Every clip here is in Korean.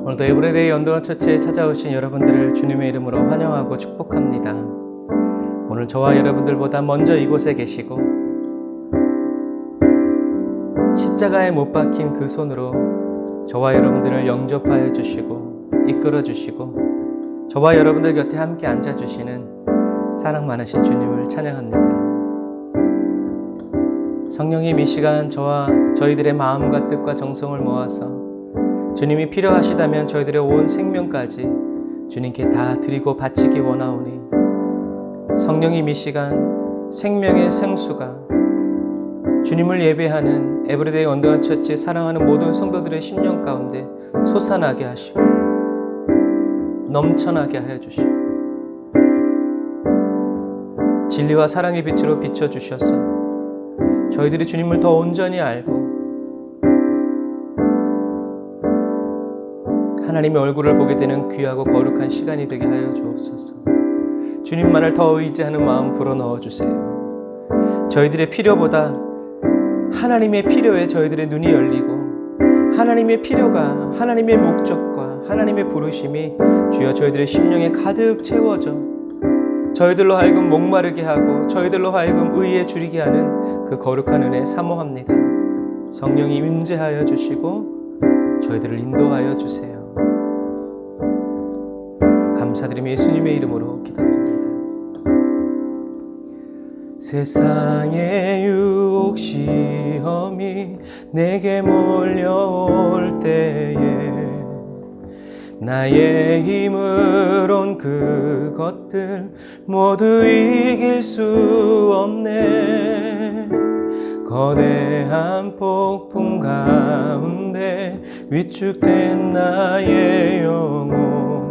오늘도 에브리데이 언더원 처치에 찾아오신 여러분들을 주님의 이름으로 환영하고 축복합니다. 오늘 저와 여러분들보다 먼저 이곳에 계시고 십자가에 못 박힌 그 손으로 저와 여러분들을 영접하여 주시고 이끌어 주시고 저와 여러분들 곁에 함께 앉아주시는 사랑 많으신 주님을 찬양합니다. 성령님, 이 시간 저와 저희들의 마음과 뜻과 정성을 모아서 주님이 필요하시다면 저희들의 온 생명까지 주님께 다 드리고 바치기 원하오니, 성령님 이 시간 생명의 생수가 주님을 예배하는 에브리데이 언더원 처치 사랑하는 모든 성도들의 심령 가운데 솟아나게 하시고 넘쳐나게 하여 주시고 진리와 사랑의 빛으로 비춰주셔서 저희들이 주님을 더 온전히 알고 하나님의 얼굴을 보게 되는 귀하고 거룩한 시간이 되게 하여 주옵소서. 주님만을 더 의지하는 마음 불어넣어 주세요. 저희들의 필요보다 하나님의 필요에 저희들의 눈이 열리고 하나님의 필요가 하나님의 목적과 하나님의 부르심이 주여 저희들의 심령에 가득 채워져 저희들로 하여금 목마르게 하고 저희들로 하여금 의에 줄이게 하는 그 거룩한 은혜 사모합니다. 성령이 임재하여 주시고 저희들을 인도하여 주세요. 감사드리며 예수님의 이름으로 기도드립니다. 세상의 유혹 시험이 내게 몰려올 때에 나의 힘으론 그것들 모두 이길 수 없네. 거대한 폭풍 가운데 위축된 나의 영혼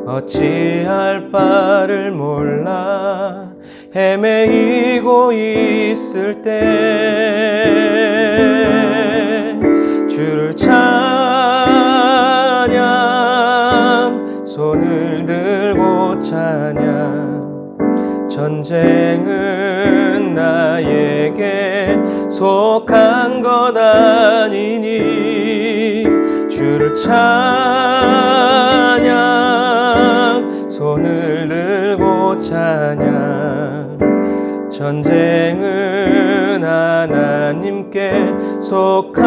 어찌할 바를 몰라 헤매이고 있을 때 주를 찬양 손을 들고 찬양 전쟁은 나에게 속한 것 아니니 주를 찬양 손을 들고 찬양 전쟁은 하나님께 속한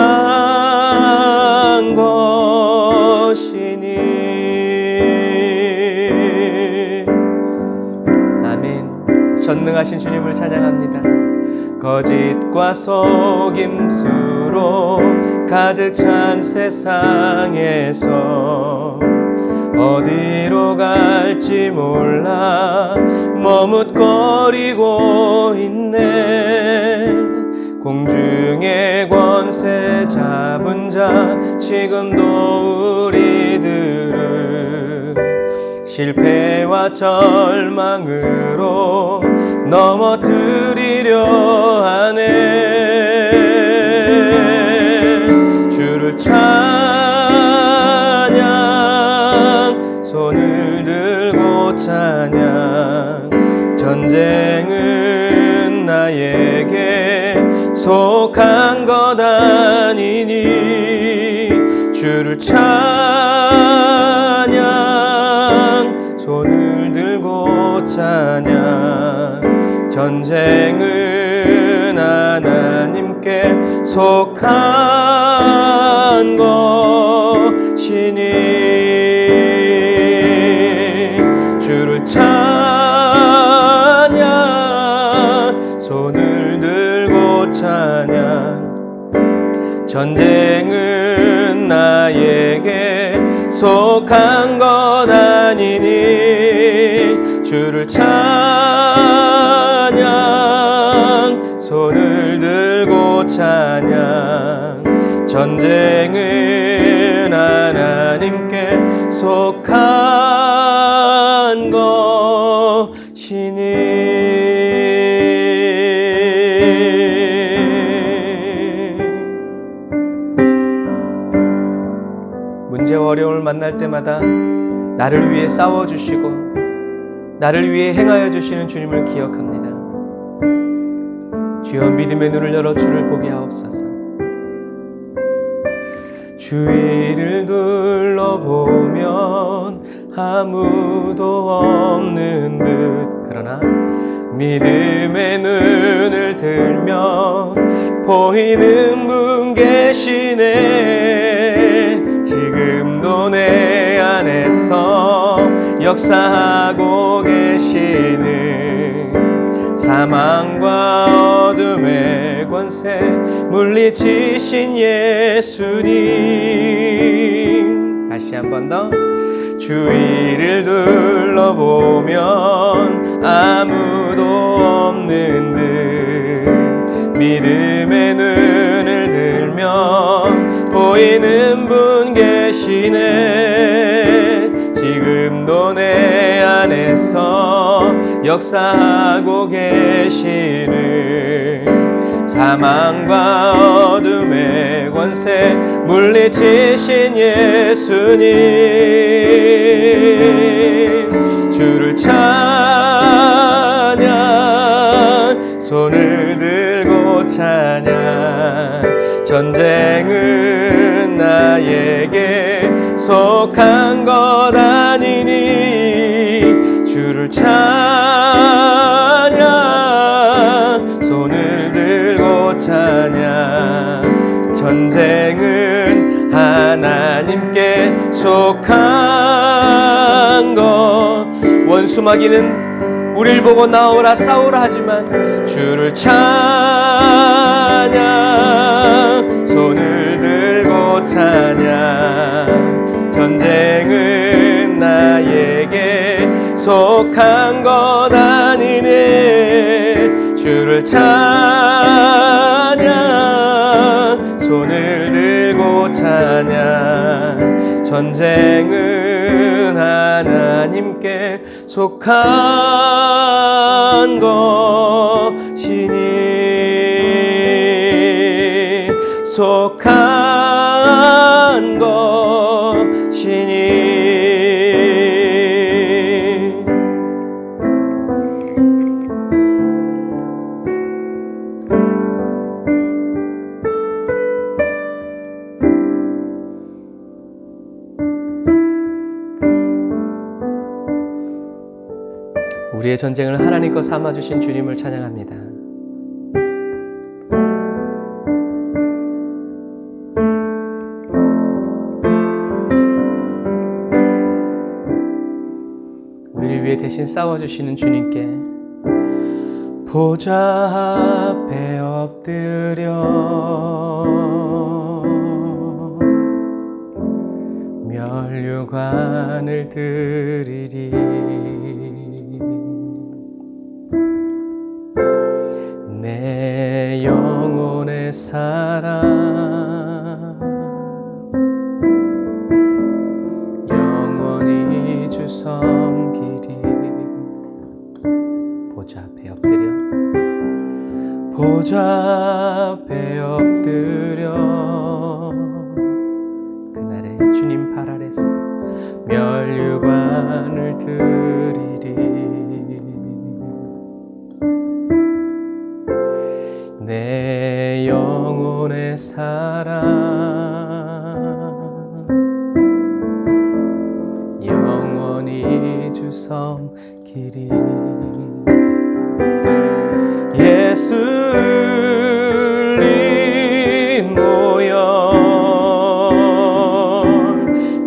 것이니. 아멘. 전능하신 주님을 찬양합니다. 거짓과 속임수로 가득 찬 세상에서 어디로 갈지 몰라 머뭇거리고 있네. 공중의 권세 잡은 자 지금도 우리들을 실패와 절망으로 넘어뜨리려 하네. 주를 찬양 손을 들고 찬양 전쟁은 나에게 속한 것 아니니 주를 찬양 손을 들고 찬양 전쟁은 하나님께 속한 것이니 주를 찬양 손을 들고 찬양 전쟁은 나에게 속한 것 아니니 주를 찬양 손을 들고 찬양 전쟁은 하나님께 속한 것이니. 문제와 어려움을 만날 때마다 나를 위해 싸워주시고 나를 위해 행하여 주시는 주님을 기억합니다. 주여 믿음의 눈을 열어 주를 보게 하옵소서. 주위를 둘러보면 아무도 없는 듯 그러나 믿음의 눈을 들면 보이는 분 계시네. 지금도 내 안에서 역사하고 계시는 사망과 어둠의 권세 물리치신 예수님. 다시 한 번 더. 주위를 둘러보면 아무도 없는 듯 믿음의 눈을 들면 보이는 분 계시네. 지금도 내 안에서 역사하고 계시는 사망과 어둠의 권세 물리치신 예수님. 주를 찬양 손을 들고 찬양. 전쟁은 나에게 속한 것 아니니 주를 찬양 손을 들고 찬양. 전쟁은 하나님께 속한 것. 원수 마귀는 우릴 보고 나오라 싸우라 하지만 주를 찬양 손을 들고 찬양. 전쟁은 나에게 속한 것 아니네. 주를 찬양 손을 들고 찬양. 전쟁은 하나님께 속한 것이니 속한 것이니. 우리의 전쟁을 하나님 것 삼아주신 주님을 찬양합니다. 우리를 위해 대신 싸워주시는 주님께 보좌 앞에 엎드려 멸류관을 드리리. 내 영혼의 사랑 영원히 주 섬기리. 보좌 앞에 엎드려 보좌 앞에 엎드려 그날의 주님 발 아래서 멸류관을 드리리. 내 영혼의 사랑 영원히 주 섬기리. 예수 흘린 보혈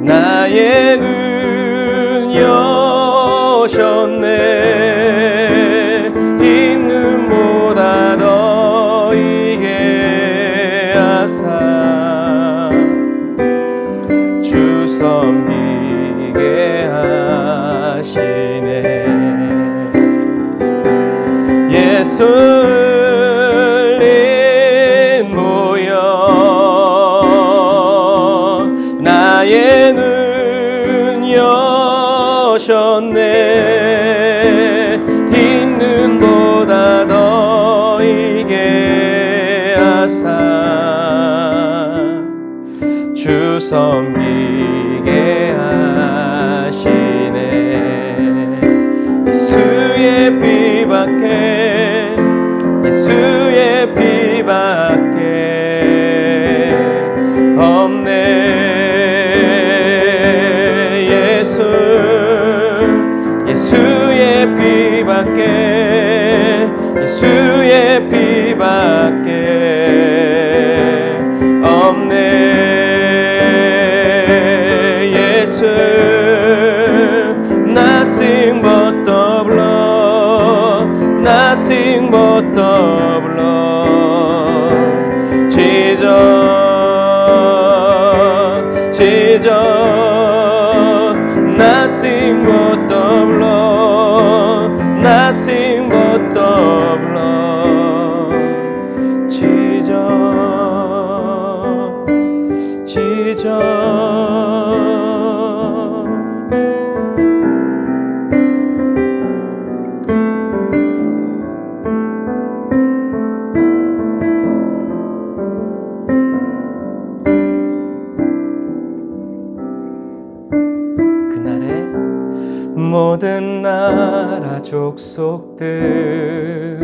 나의 눈 여셨네. 있는 보다 더 이게 하사 주 섬기게 하시네. 예수 흘린 보혈 나의 눈 여셨네. 있는 보다 더 이게 하사 주 섬기게 하시네. 예수의 피밖에 예수의 피밖에 없네. 예수의 피밖에 없네. 예수 nothing but the blood, nothing but the blood. Jesus, nothing but the blood, nothing but the blood. Jesus. 모든 나라 족속들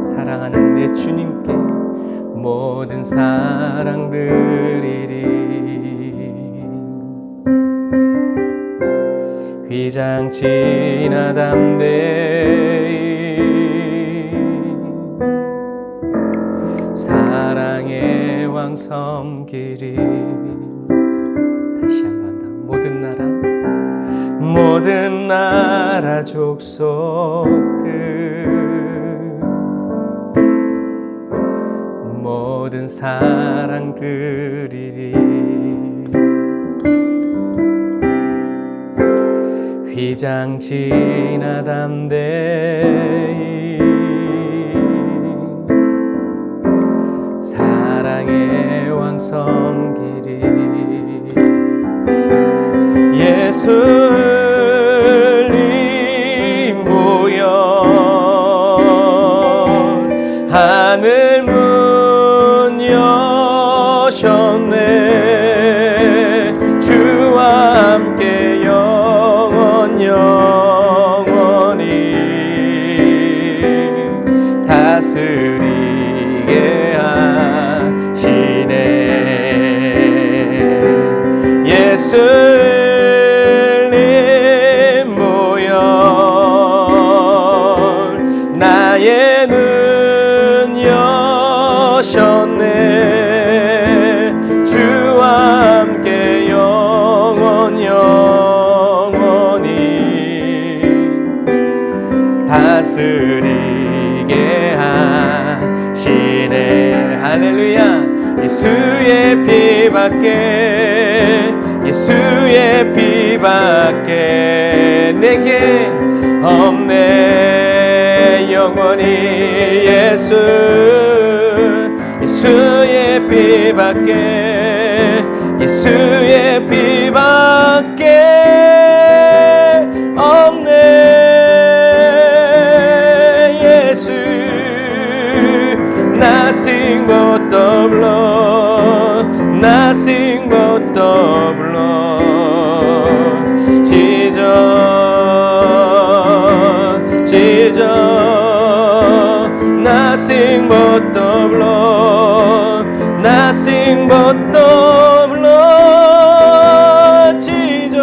사랑하는 내 주님께 모든 사랑 드리리. 휘장치나 담대히 사랑의 왕 섬기리. 다시 한번 더. 모든 나라 족속들 모든 사랑 드리리. 휘장치나 담대히 사랑의 왕 섬기리. 예수님 보여 하늘 문 여셨네. 주와 함께 영원히 다스리게 하시네. 예수님 보여 나의 눈 여셨네. 주와 함께 영원히 다스리게 하시네. 할렐루야. 예수의 피밖에 예수의 피밖에 내겐 없네. 영원히 예수의 피밖에 예수의 피밖에 없네. 예수 nothing but the blood, nothing but the blood. Jesus, nothing but the blood, nothing but the blood. Jesus,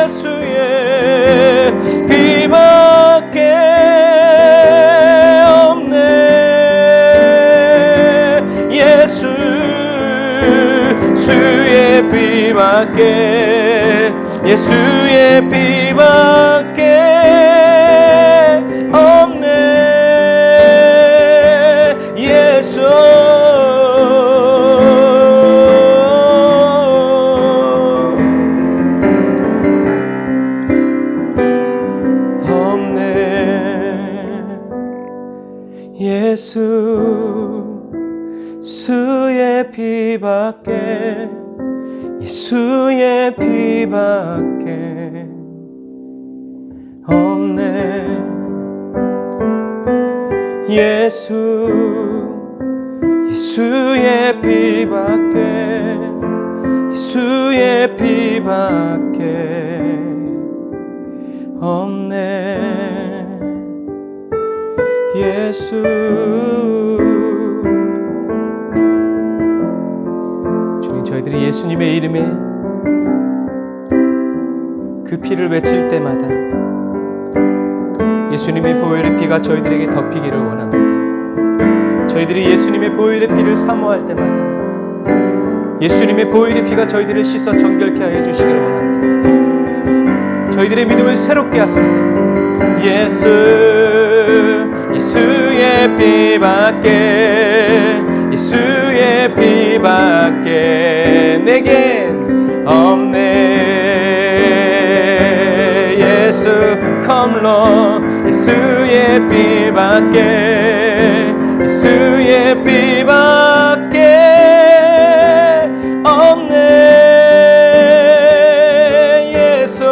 예수의 피밖에 없네. 예수의 피밖에 예수의 피밖에 없네. 예수 예수의 피밖에 예수의 피밖에 없네. 예수의 피밖에 예수의 피밖에 없네. 예수, 주님, 저희들이 예수님의 이름에 그 피를 외칠 때마다 예수님의 보혈의 피가 저희들에게 덮이기를 원합니다. 저희들이 예수님의 보혈의 피를 사모할 때마다 예수님의 보혈의 피가 저희들을 씻어 정결케 하여 주시기를 원합니다. 저희들의 믿음을 새롭게 하소서. 예수의 피밖에, 예수의 피밖에 내겐 없네. 예수 come Lord, 예수의 피밖에, 예수의 피밖에 없네. 예수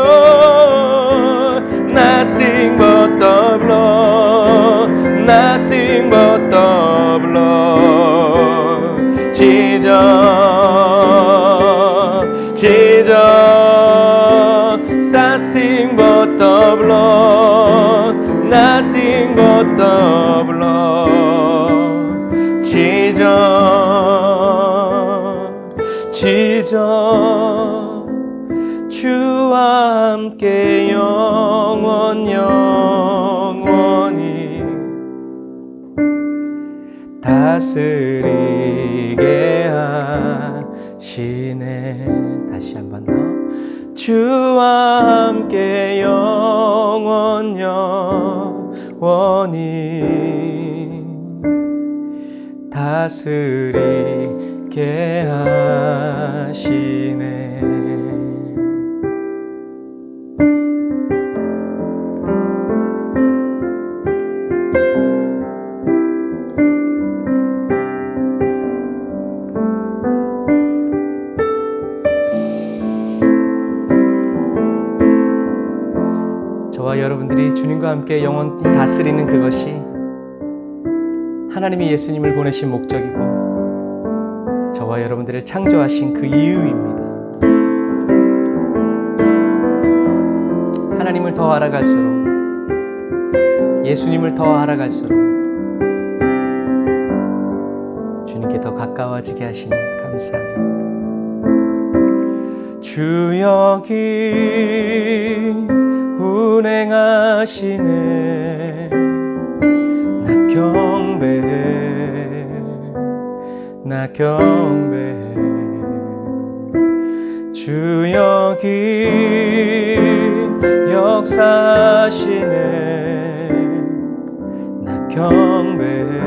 nothing but the blood, nothing but the blood. Jesus, nothing but the blood, nothing but the blood. Jesus, 주와 함께 영원히 다스리게 하시네. 다시 한번 더. 주와 함께 영원히 다스리게 하시네. 저와 여러분들이 주님과 함께 영원히 다스리는 그것이 하나님이 예수님을 보내신 목적이고 저와 여러분들을 창조하신 그 이유입니다. 하나님을 더 알아갈수록, 예수님을 더 알아갈수록 주님께 더 가까워지게 하시니 감사합니다. 주 여기 운행하시네. 나 경배해. 주 여기 역사하시네. 나 경배해.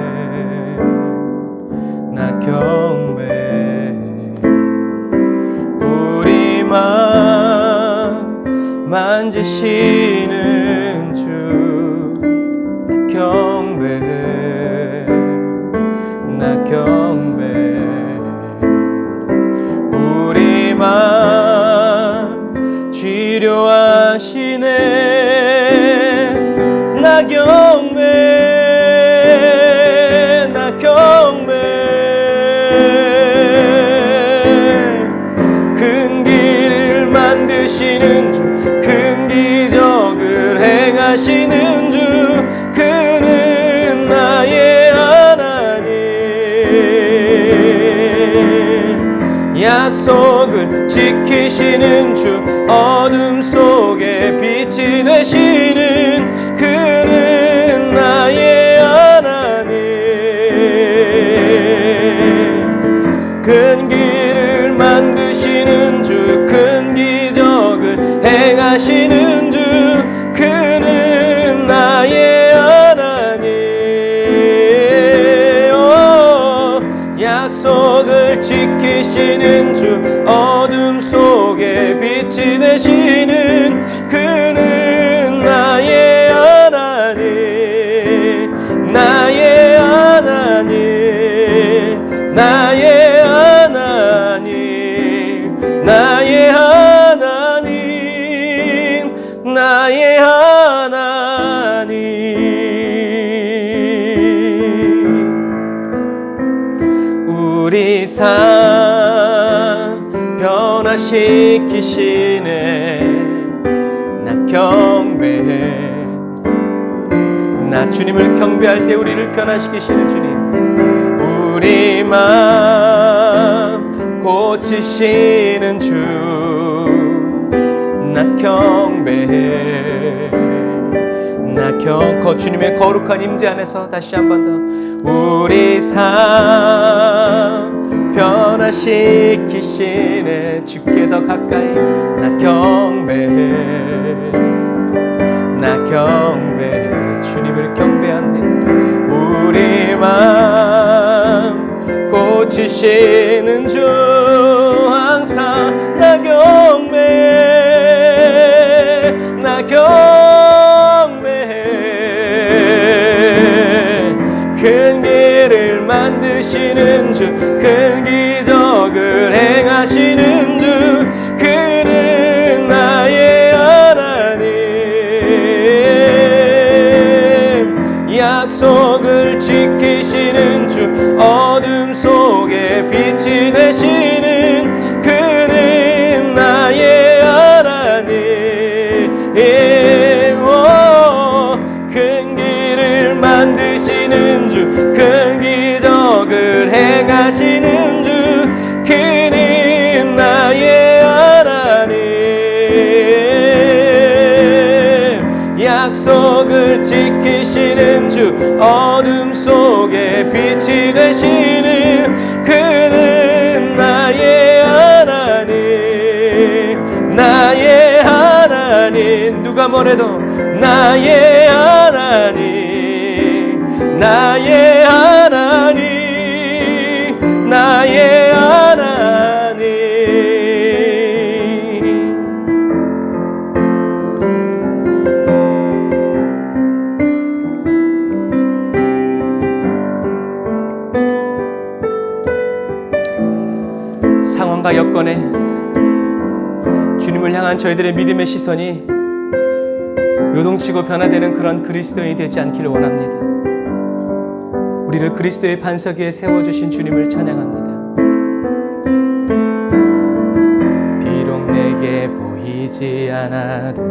우리 마음 만지시는 주, 나 경배해. 우리 마음 치료하시네. 나 경배해. 큰 길을 만드시는 주, 큰 기적을 행하시는 주, 그는 나의 하나님. 약속을 지키시는 주, 어둠 속에 빛이 되시는 그는 나의 하나님. 큰 길을 만드시는 주, 큰 기적을 행하시는 주, 그는 나의 하나님. 약속을 지키시는 주, 어둠 속에 빛이 되시는 그는 나의 하나님. 나의 하나님, 나의 하나님, 나의 하나님, 나의 하나님. 우리 삶 변화시키시네. 나 경배해. 나 주님을 경배할 때 우리를 변화시키시는 주님, 우리 마음 고치시는 주, 나 경배해. 나 주님의 거룩한 임재 안에서 다시 한 번 더 우리 삶 변화시키시네. 주께 더 가까이 나 경배해. 나 경배해. 주님을 경배하는 우리 마음 고치시는 주, 항상 나 경배해. 나 경배해. 큰 길을 만드시는 주, 큰 기적을 행하시는 주, 그는 나의 하나님. 약속을 지키시는 주, 어둠 속에 빛이 되시는 그는 나의 하나님. 큰 길을 만드시는 주, 큰 기적을 행하시는 주, 그는 나의 하나님. 약속을 지키시는 주, 어둠 속에 빛이 되시는 그는 나의 하나님. 나의 하나님. 누가 뭐래도 나의 하나님, 나의 하나님, 나의 하나님. 상황과 여건에 주님을 향한 저희들의 믿음의 시선이 요동치고 변화되는 그런 그리스도인이 되지 않기를 원합니다. 우리를 그리스도의 반석 위에 세워주신 주님을 찬양합니다. 비록 내게 보이지 않아도,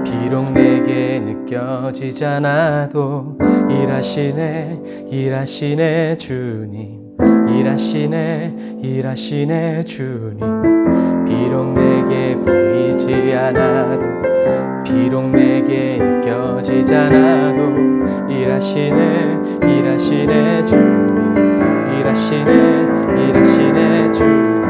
비록 내게 느껴지지 않아도, 일하시네 일하시네 주님, 일하시네 일하시네 주님. 비록 내게 보이지 않아도, 비록 내게 느껴지지 않아도, 일하시네 일하시네 주님, 일하시네 일하시네 주님.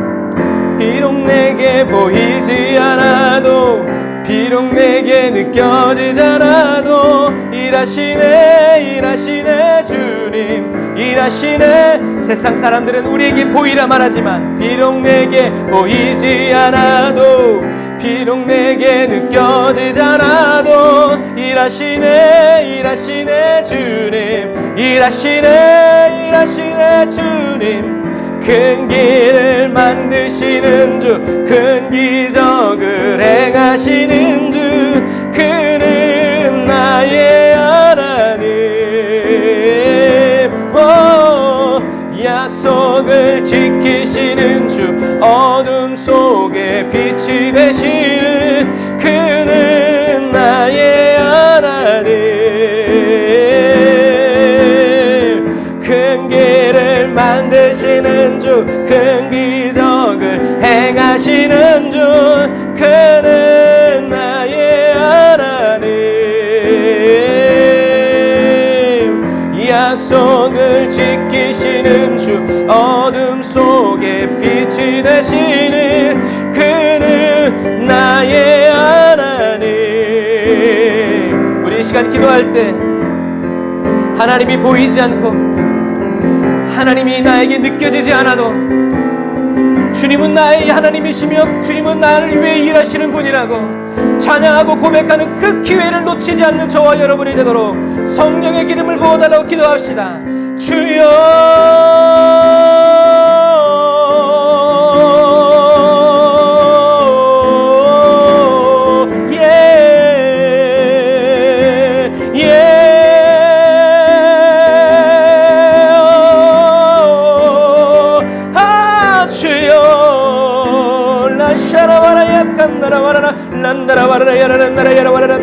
비록 내게 보이지 않아도, 비록 내게 느껴지지 않아도, 일하시네 일하시네 주님, 일하시네. 세상 사람들은 우리에게 보이라 말하지만 비록 내게 보이지 않아도, 비록 내게 느껴지지 않아도, 일하시네 일하시네 주님, 일하시네 일하시네 주님. 큰 길을 만드시는 주, 큰 기적을 행하시는 주, 그는 나의 하나님. 약속을 지키시는 주, 어둠 속에 빛이 되시는 그는 나의 하나님. 큰 길을 만드시는 주, 큰 기적을 행하시는 주, 그는 나의 하나님. 약속을 지키시는 주, 어둠 속에 빛이 되시는 그는 나의 하나님. 우리 이 시간 기도할 때 하나님이 보이지 않고, 하나님이 나에게 느껴지지 않아도, 주님은 나의 하나님이시며 주님은 나를 위해 일하시는 분이라고 찬양하고 고백하는 그 기회를 놓치지 않는 저와 여러분이 되도록 성령의 기름을 부어달라고 기도합시다. 주여,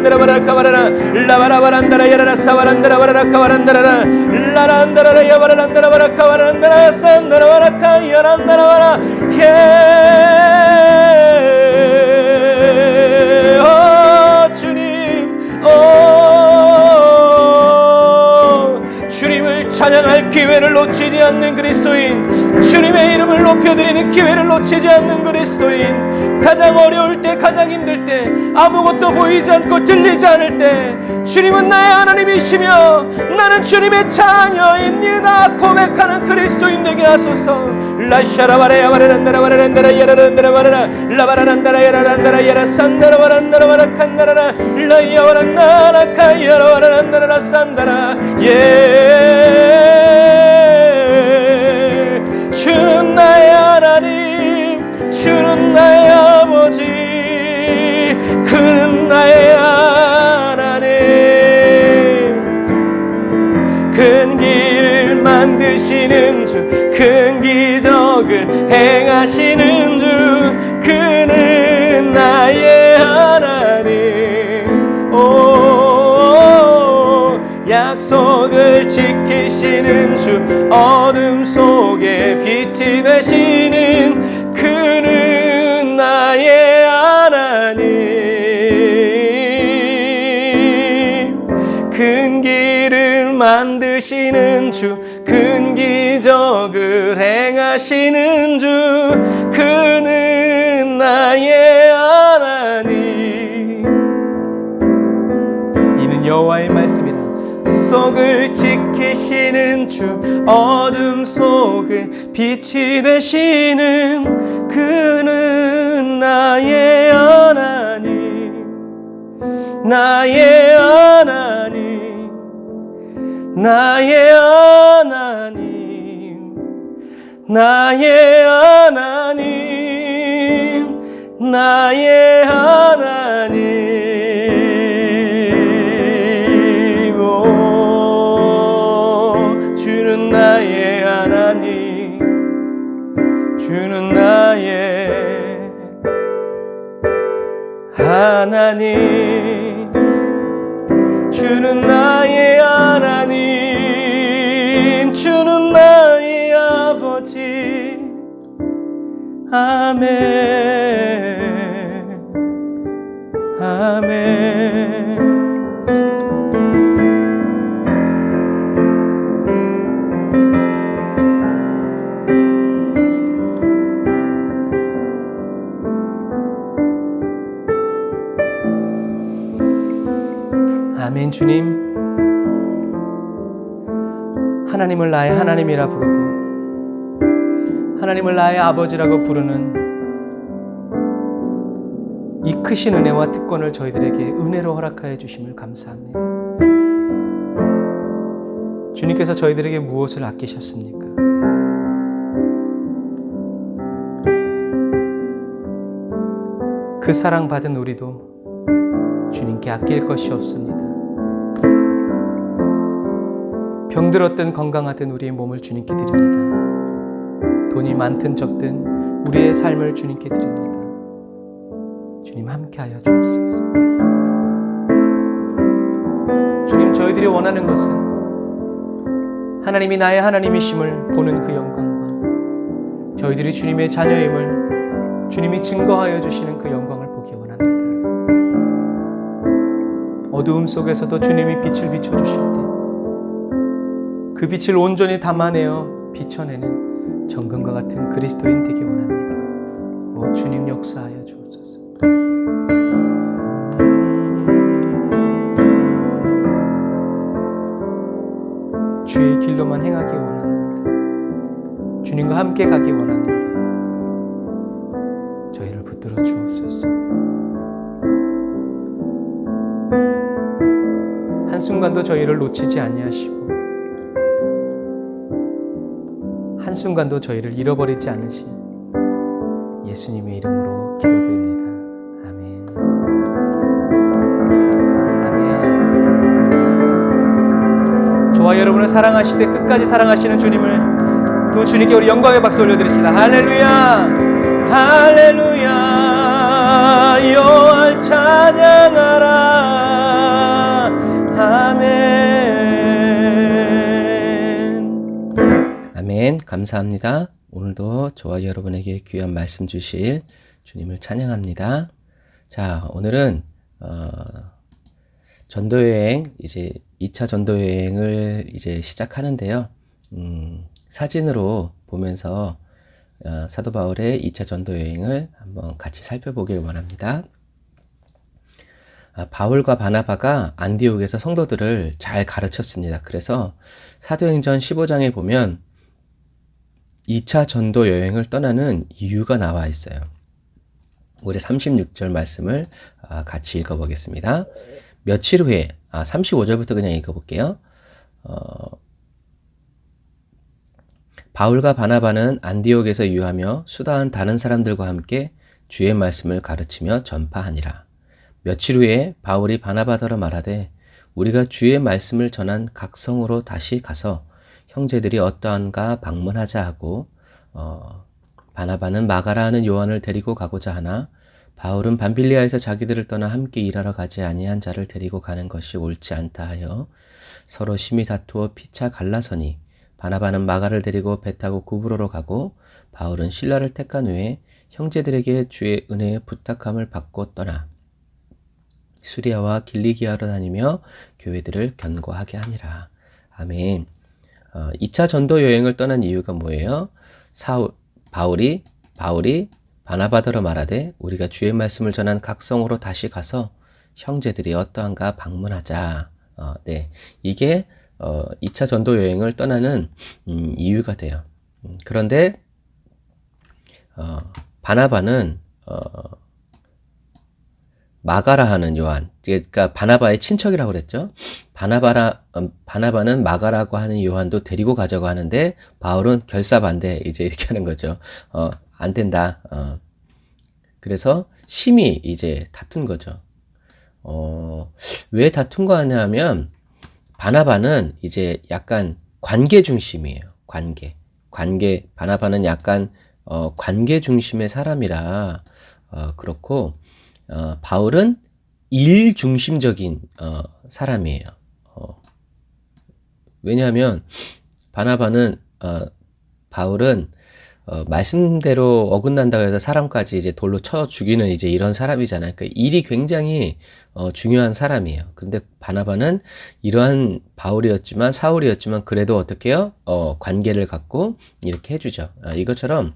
바란다라 바라카 바라라 라바라 바란다라 야라라 사바란다라 바라카 바란다라 라란다라 야바란다라 바라카 바란다라 산다라 바라카 야란다라 바라 주님을 찬양할 기회를 놓치지 않는 그리스도인, 주님의 이름을 높여드리는 기회를 놓치지 않는 그리스도인, 가장 어려울 때, 가장 힘들 때, 아무것도 보이지 않고 들리지 않을 때 주님은 나의 하나님이시며 나는 주님의 자녀입니다 고백하는 그리스도인 되게 하소서. 라샤라바라야 바라란다라 바라란다라 야라란다라 바라라 라바라란다라 야라란다라 야라 산다라 바란다라 바라칸다라 라이야 바란다라 카이야라 바라란다라 산다라 주는 나의 하나님, 주는 나의 아버지, 그는 나의 하나님. 큰 길을 만드시는 주, 큰 기적을 행하시는 주, 그는 나의 하나님. 약속을 지키시는 주, 어둠 속에 빛이 되시는 그는 나의 하나님. 큰 길을 만드시는 주, 큰 기적을 행하시는 주, 그는 나의 하나님. 이는 여호와의 말씀이라. 속을 지키시는 주, 어둠 속에 빛이 되시는 그는 나의 하나님. 나의 하나님, 나의 하나님, 나의 하나님, 나의 하나님. 주는 나의 하나님, 주는 나의 하나님, 주는 나의 하나님, 주는 나의 아버지. 아멘, 아멘. 아멘. 주님, 하나님을 나의 하나님이라 부르고 하나님을 나의 아버지라고 부르는 이 크신 은혜와 특권을 저희들에게 은혜로 허락하여 주심을 감사합니다. 주님께서 저희들에게 무엇을 아끼셨습니까? 그 사랑받은 우리도 주님께 아낄 것이 없습니다. 병들었든 건강하든 우리의 몸을 주님께 드립니다. 돈이 많든 적든 우리의 삶을 주님께 드립니다. 주님 함께하여 주옵소서. 주님, 저희들이 원하는 것은 하나님이 나의 하나님이심을 보는 그 영광과 저희들이 주님의 자녀임을 주님이 증거하여 주시는 그 영광을 보기 원합니다. 어두움 속에서도 주님이 빛을 비춰주실 때 그 빛을 온전히 담아내어 비춰내는 정금과 같은 그리스도인 되기 원합니다. 오 주님, 역사하여 주옵소서. 주의 길로만 행하기 원합니다. 주님과 함께 가기 원합니다. 저희를 붙들어 주옵소서. 한순간도 저희를 놓치지 아니하시고 한순간도 저희를 잃어버리지 않으신 예수님의 이름으로 기도드립니다. 아멘. 아멘. 저와 여러분을 사랑하시되 끝까지 사랑하시는 주님을, 그 주님께 우리 영광의 박수 올려드립시다. 할렐루야, 할렐루야, 여호와를 찬양하라. 아멘. 아멘. 감사합니다. 오늘도 저와 여러분에게 귀한 말씀 주실 주님을 찬양합니다. 자, 오늘은 전도여행, 이제 2차 전도여행을 이제 시작하는데요. 사진으로 보면서 사도 바울의 2차 전도여행을 한번 같이 살펴보길 원합니다. 바울과 바나바가 안디옥에서 성도들을 잘 가르쳤습니다. 그래서 사도행전 15장에 보면 2차 전도 여행을 떠나는 이유가 나와 있어요. 우리 36절 말씀을 같이 읽어보겠습니다. 며칠 후에 35절부터 그냥 읽어볼게요. 바울과 바나바는 안디옥에서 유하며 수다한 다른 사람들과 함께 주의 말씀을 가르치며 전파하니라. 며칠 후에 바울이 바나바더러 말하되 우리가 주의 말씀을 전한 각 성으로 다시 가서 형제들이 어떠한가 방문하자 하고 바나바는 마가라 하는 요한을 데리고 가고자 하나 바울은 밤빌리아에서 자기들을 떠나 함께 일하러 가지 아니한 자를 데리고 가는 것이 옳지 않다 하여 서로 심히 다투어 피차 갈라서니 바나바는 마가를 데리고 배 타고 구브로로 가고 바울은 실라를 택한 후에 형제들에게 주의 은혜의 부탁함을 받고 떠나 수리아와 길리기아로 다니며 교회들을 견고하게 하니라. 아멘. 2차 전도 여행을 떠난 이유가 뭐예요? 바울이 바나바더러 말하되 우리가 주의 말씀을 전한 각 성으로 다시 가서 형제들이 어떠한가 방문하자. 네, 이게 2차 전도 여행을 떠나는 이유가 돼요. 그런데 바나바는 마가라 하는 요한, 그러니까 바나바의 친척이라고 그랬죠. 바나바는 마가라고 하는 요한도 데리고 가자고 하는데 바울은 결사반대, 이제 이렇게 하는 거죠. 안 된다. 그래서 심히 이제 다툰 거죠. 왜 다툰 거 하냐면 바나바는 이제 약간 관계 중심이에요. 관계. 바나바는 약간 관계 중심의 사람이라 그렇고 바울은 일 중심적인 사람이에요. 왜냐하면 바울은 말씀대로 어긋난다고 해서 사람까지 이제 돌로 쳐 죽이는 이제 이런 사람이잖아요. 그러니까 일이 굉장히 중요한 사람이에요. 근데 바나바는 이러한 사울이었지만 그래도 어떻게 해요? 관계를 갖고 이렇게 해주죠. 이것처럼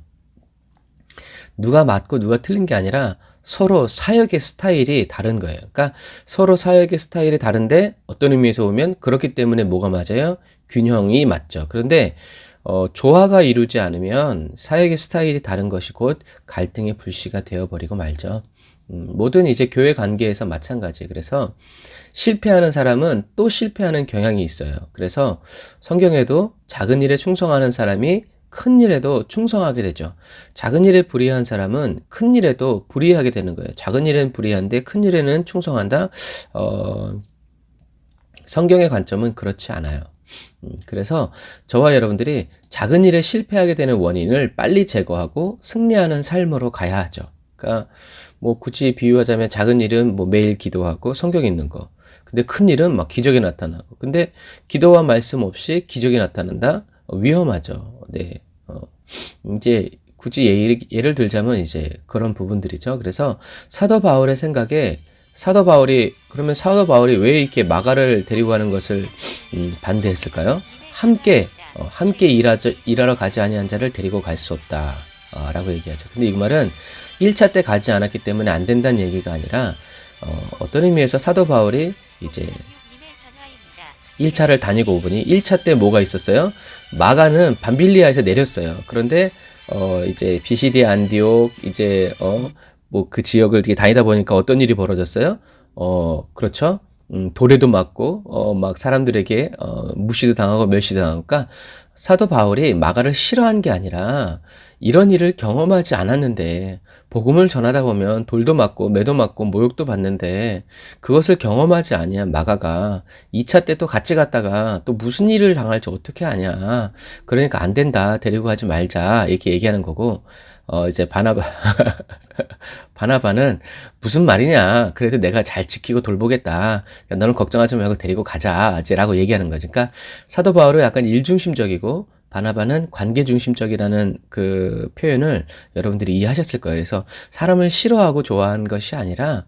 누가 맞고 누가 틀린 게 아니라 서로 사역의 스타일이 다른 거예요. 그러니까 서로 사역의 스타일이 다른데 어떤 의미에서 보면 그렇기 때문에 뭐가 맞아요? 균형이 맞죠. 그런데 조화가 이루지 않으면 사역의 스타일이 다른 것이 곧 갈등의 불씨가 되어버리고 말죠. 모든 이제 교회 관계에서 마찬가지. 그래서 실패하는 사람은 또 실패하는 경향이 있어요. 그래서 성경에도 작은 일에 충성하는 사람이 큰 일에도 충성하게 되죠. 작은 일에 불의한 사람은 큰 일에도 불의하게 되는 거예요. 작은 일에는 불의한데 큰 일에는 충성한다? 성경의 관점은 그렇지 않아요. 그래서 저와 여러분들이 작은 일에 실패하게 되는 원인을 빨리 제거하고 승리하는 삶으로 가야 하죠. 그러니까 뭐 굳이 비유하자면 작은 일은 뭐 매일 기도하고 성경 읽는 거. 근데 큰 일은 막 기적이 나타나고. 근데 기도와 말씀 없이 기적이 나타난다? 위험하죠. 네. 이제 굳이 예를 들자면 이제 그런 부분들이죠. 그래서 사도 바울의 생각에 사도 바울이 왜 이렇게 마가를 데리고 가는 것을 반대했을까요? 함께 일하러 가지 아니한 자를 데리고 갈 수 없다 라고 얘기하죠. 근데 이 말은 1차 때 가지 않았기 때문에 안 된다는 얘기가 아니라 어떤 의미에서 사도 바울이 이제 1차를 다니고 오보니 1차 때 뭐가 있었어요? 마가는 밤빌리아에서 내렸어요. 그런데 이제 비시디 안디옥 이제 뭐 그 지역을 다니다 보니까 어떤 일이 벌어졌어요? 그렇죠? 도래도 맞고 막 사람들에게 무시도 당하고 멸시도 당하고. 그러니까 사도 바울이 마가를 싫어한 게 아니라 이런 일을 경험하지 않았는데 복음을 전하다 보면 돌도 맞고 매도 맞고 모욕도 받는데 그것을 경험하지 아니한 마가가 2차 때 또 같이 갔다가 또 무슨 일을 당할지 어떻게 아냐. 그러니까 안 된다. 데리고 가지 말자. 이렇게 얘기하는 거고 이제 바나바는 무슨 말이냐. 그래도 내가 잘 지키고 돌보겠다. 야, 너는 걱정하지 말고 데리고 가자. 라고 얘기하는 거죠. 그러니까 사도 바울은 약간 일중심적이고 바나바는 관계중심적이라는 그 표현을 여러분들이 이해하셨을 거예요. 그래서 사람을 싫어하고 좋아한 것이 아니라,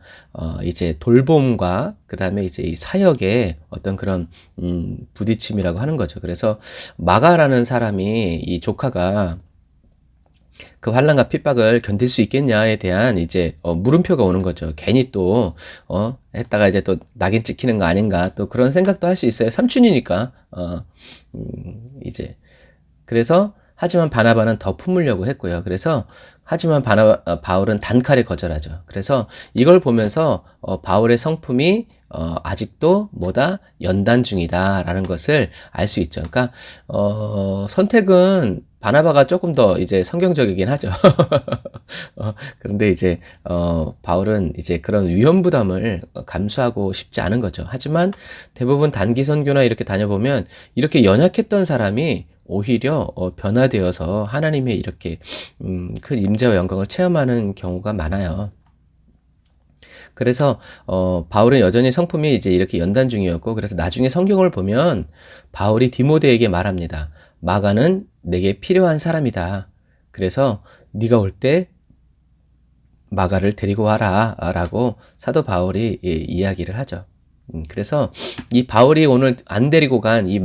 이제 돌봄과 그 다음에 이제 이 사역의 어떤 그런, 부딪힘이라고 하는 거죠. 그래서 마가라는 사람이 이 조카가 그 환난과 핍박을 견딜 수 있겠냐에 대한 이제 물음표가 오는 거죠. 괜히 또 했다가 이제 또 낙인 찍히는 거 아닌가 또 그런 생각도 할 수 있어요. 삼촌이니까 이제 그래서 하지만 바나바는 더 품으려고 했고요. 그래서 하지만 바울은 단칼에 거절하죠. 그래서 이걸 보면서 바울의 성품이 아직도 뭐다 연단 중이다라는 것을 알 수 있죠. 그러니까 선택은 바나바가 조금 더 이제 성경적이긴 하죠. 그런데 이제 바울은 이제 그런 위험 부담을 감수하고 싶지 않은 거죠. 하지만 대부분 단기 선교나 이렇게 다녀보면 이렇게 연약했던 사람이 오히려 변화되어서 하나님의 이렇게 큰 임재와 영광을 체험하는 경우가 많아요. 그래서 바울은 여전히 성품이 이제 이렇게 연단 중이었고, 그래서 나중에 성경을 보면 바울이 디모데에게 말합니다. 마가는 내게 필요한 사람이다. 그래서 네가 올 때 마가를 데리고 와라 라고 사도 바울이 이야기를 하죠. 그래서 이 바울이 오늘 안 데리고 간 이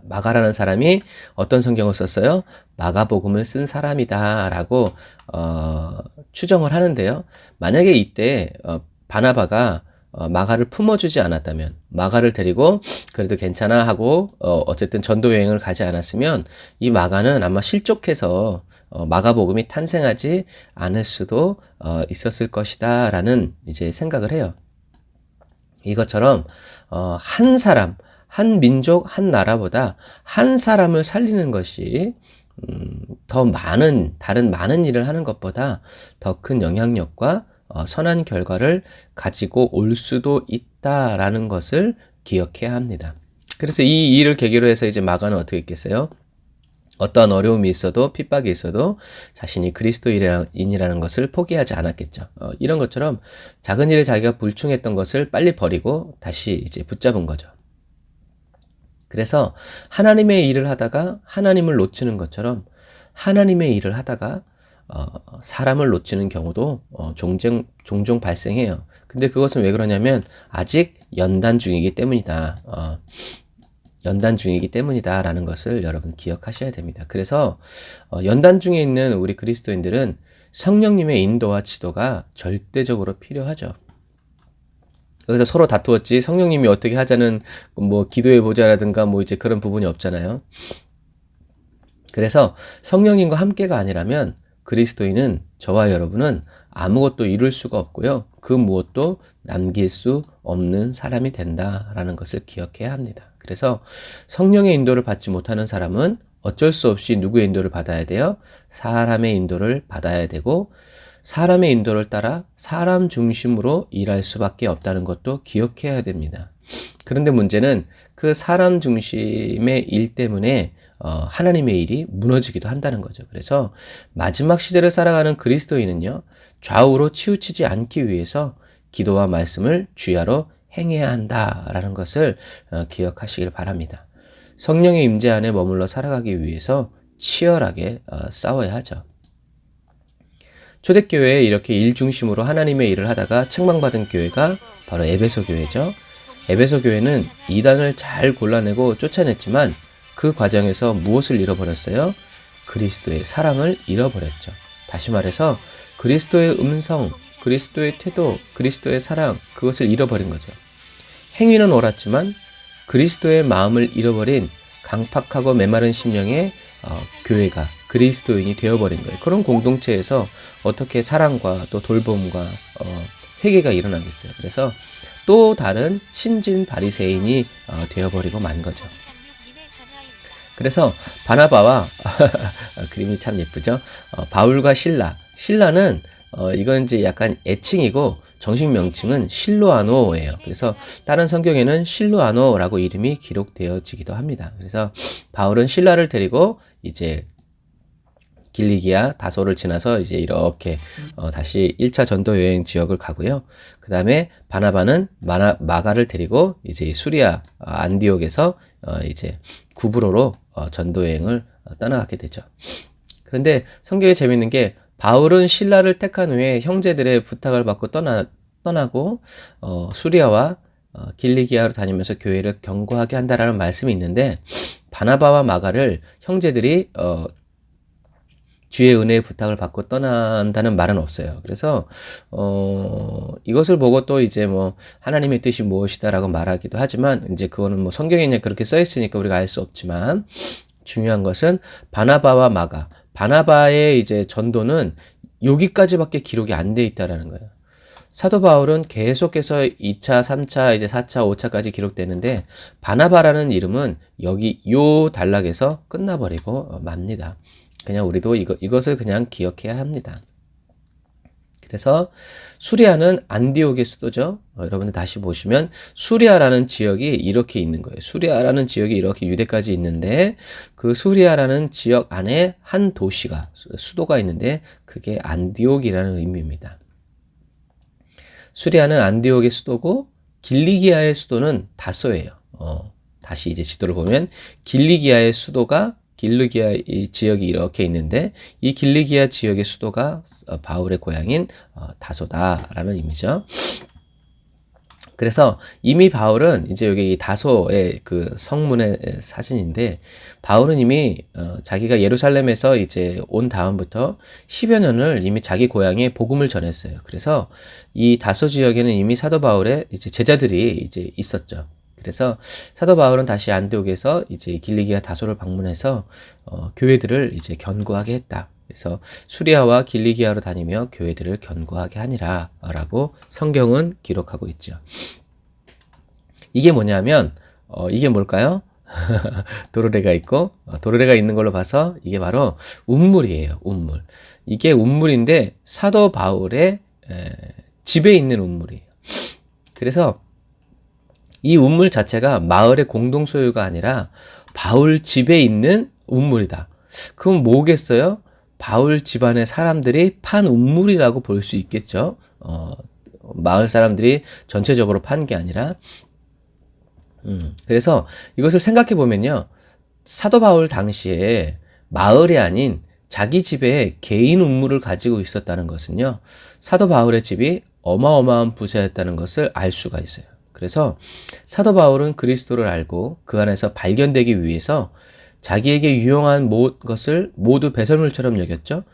마가라는 사람이 어떤 성경을 썼어요? 마가복음을 쓴 사람이다 라고 추정을 하는데요. 만약에 이때 바나바가 마가를 품어주지 않았다면, 마가를 데리고 그래도 괜찮아 하고 어쨌든 전도 여행을 가지 않았으면 이 마가는 아마 실족해서 마가복음이 탄생하지 않을 수도 있었을 것이다 라는 이제 생각을 해요. 이것처럼 한 사람, 한 민족, 한 나라보다 한 사람을 살리는 것이 더 많은, 다른 많은 일을 하는 것보다 더 큰 영향력과 선한 결과를 가지고 올 수도 있다라는 것을 기억해야 합니다. 그래서 이 일을 계기로 해서 이제 마가는 어떻게 했겠어요? 어떠한 어려움이 있어도 핍박이 있어도 자신이 그리스도인이라는 것을 포기하지 않았겠죠. 이런 것처럼 작은 일에 자기가 불충했던 것을 빨리 버리고 다시 이제 붙잡은 거죠. 그래서 하나님의 일을 하다가 하나님을 놓치는 것처럼 하나님의 일을 하다가 사람을 놓치는 경우도 종종 발생해요. 근데 그것은 왜 그러냐면 아직 연단 중이기 때문이다. 연단 중이기 때문이다라는 것을 여러분 기억하셔야 됩니다. 그래서 연단 중에 있는 우리 그리스도인들은 성령님의 인도와 지도가 절대적으로 필요하죠. 그래서 서로 다투었지 성령님이 어떻게 하자는 뭐 기도해보자라든가 뭐 이제 그런 부분이 없잖아요. 그래서 성령님과 함께가 아니라면 그리스도인은 저와 여러분은 아무것도 이룰 수가 없고요. 그 무엇도 남길 수 없는 사람이 된다라는 것을 기억해야 합니다. 그래서 성령의 인도를 받지 못하는 사람은 어쩔 수 없이 누구의 인도를 받아야 돼요? 사람의 인도를 받아야 되고 사람의 인도를 따라 사람 중심으로 일할 수밖에 없다는 것도 기억해야 됩니다. 그런데 문제는 그 사람 중심의 일 때문에 하나님의 일이 무너지기도 한다는 거죠. 그래서 마지막 시대를 살아가는 그리스도인은요, 좌우로 치우치지 않기 위해서 기도와 말씀을 주야로 행해야 한다라는 것을 기억하시길 바랍니다. 성령의 임재 안에 머물러 살아가기 위해서 치열하게 싸워야 하죠. 초대교회에 이렇게 일 중심으로 하나님의 일을 하다가 책망받은 교회가 바로 에베소 교회죠. 에베소 교회는 이단을 잘 골라내고 쫓아냈지만 그 과정에서 무엇을 잃어버렸어요? 그리스도의 사랑을 잃어버렸죠. 다시 말해서 그리스도의 음성, 그리스도의 태도, 그리스도의 사랑, 그것을 잃어버린 거죠. 행위는 옳았지만 그리스도의 마음을 잃어버린 강팍하고 메마른 심령의 교회가 그리스도인이 되어버린 거예요. 그런 공동체에서 어떻게 사랑과 또 돌봄과 회개가 일어나겠어요. 그래서 또 다른 신진 바리새인이 되어버리고 만 거죠. 그래서 바나바와 그림이 참 예쁘죠. 바울과 신라는 이건 이제 약간 애칭이고 정식 명칭은 실로아노예요. 그래서 다른 성경에는 실로아노라고 이름이 기록되어지기도 합니다. 그래서 바울은 신라를 데리고 이제 길리기아 다소를 지나서 이제 이렇게 다시 1차 전도 여행 지역을 가고요. 그 다음에 바나바는 마가를 데리고 이제 수리아 안디옥에서 이제 구브로로 전도 여행을 떠나가게 되죠. 그런데 성경에 재밌는 게 바울은 신라를 택한 후에 형제들의 부탁을 받고 떠나고 수리아와 길리기아로 다니면서 교회를 견고하게 한다라는 말씀이 있는데, 바나바와 마가를 형제들이 주의 은혜의 부탁을 받고 떠난다는 말은 없어요. 그래서 이것을 보고 또 이제 뭐 하나님의 뜻이 무엇이다라고 말하기도 하지만, 이제 그거는 뭐 성경에 그냥 그렇게 써 있으니까 우리가 알 수 없지만, 중요한 것은 바나바와 마가, 바나바의 이제 전도는 여기까지밖에 기록이 안 돼 있다라는 거예요. 사도 바울은 계속해서 2차, 3차, 이제 4차, 5차까지 기록되는데, 바나바라는 이름은 여기 요 단락에서 끝나버리고 맙니다. 그냥 우리도 이것을 그냥 기억해야 합니다. 그래서 수리아는 안디옥의 수도죠. 여러분들 다시 보시면 수리아라는 지역이 이렇게 있는 거예요. 수리아라는 지역이 이렇게 유대까지 있는데, 그 수리아라는 지역 안에 한 도시가, 수도가 있는데 그게 안디옥이라는 의미입니다. 수리아는 안디옥의 수도고 길리기아의 수도는 다소예요. 다시 이제 지도를 보면 길리기아의 수도가, 길리기아 이 지역이 이렇게 있는데, 이 길리기아 지역의 수도가 바울의 고향인 다소다라는 의미죠. 그래서 이미 바울은 이제 여기 이 다소의 그 성문의 사진인데, 바울은 이미 자기가 예루살렘에서 이제 온 다음부터 10여 년을 이미 자기 고향에 복음을 전했어요. 그래서 이 다소 지역에는 이미 사도 바울의 이제 제자들이 이제 있었죠. 그래서 사도 바울은 다시 안디옥에서 이제 길리기아 다소를 방문해서 교회들을 이제 견고하게 했다. 그래서 수리아와 길리기아로 다니며 교회들을 견고하게 하니라라고 성경은 기록하고 있죠. 이게 뭐냐면 이게 뭘까요? 도르래가 있고, 도르래가 있는 걸로 봐서 이게 바로 운물이에요. 운물. 이게 운물인데 사도 바울의 집에 있는 운물이에요. 그래서 이 운물 자체가 마을의 공동 소유가 아니라 바울 집에 있는 운물이다. 그럼 뭐겠어요? 바울 집안의 사람들이 판 운물이라고 볼 수 있겠죠. 마을 사람들이 전체적으로 판 게 아니라. 그래서 이것을 생각해 보면요, 사도 바울 당시에 마을이 아닌 자기 집에 개인 운물을 가지고 있었다는 것은요, 사도 바울의 집이 어마어마한 부자였다는 것을 알 수가 있어요. 그래서 사도 바울은 그리스도를 알고 그 안에서 발견되기 위해서 자기에게 유용한 것을 모두 배설물처럼 여겼죠.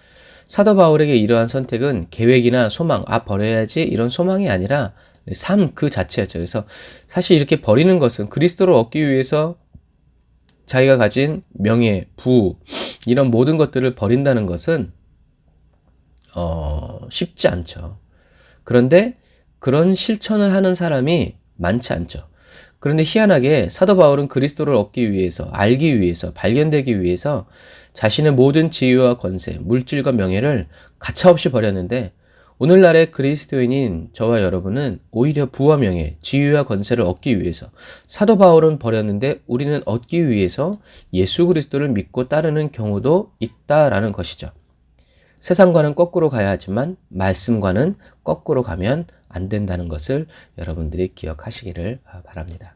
사도 바울에게 이러한 선택은 계획이나 소망, 버려야지 이런 소망이 아니라 삶 그 자체였죠. 그래서 사실 이렇게 버리는 것은, 그리스도를 얻기 위해서 자기가 가진 명예, 부, 이런 모든 것들을 버린다는 것은 쉽지 않죠. 그런데 그런 실천을 하는 사람이 많지 않죠. 그런데 희한하게 사도 바울은 그리스도를 얻기 위해서, 알기 위해서, 발견되기 위해서 자신의 모든 지위와 권세, 물질과 명예를 가차없이 버렸는데, 오늘날의 그리스도인인 저와 여러분은 오히려 부와 명예, 지위와 권세를 얻기 위해서, 사도 바울은 버렸는데 우리는 얻기 위해서 예수 그리스도를 믿고 따르는 경우도 있다라는 것이죠. 세상과는 거꾸로 가야 하지만 말씀과는 거꾸로 가면 안 된다는 것을 여러분들이 기억하시기를 바랍니다.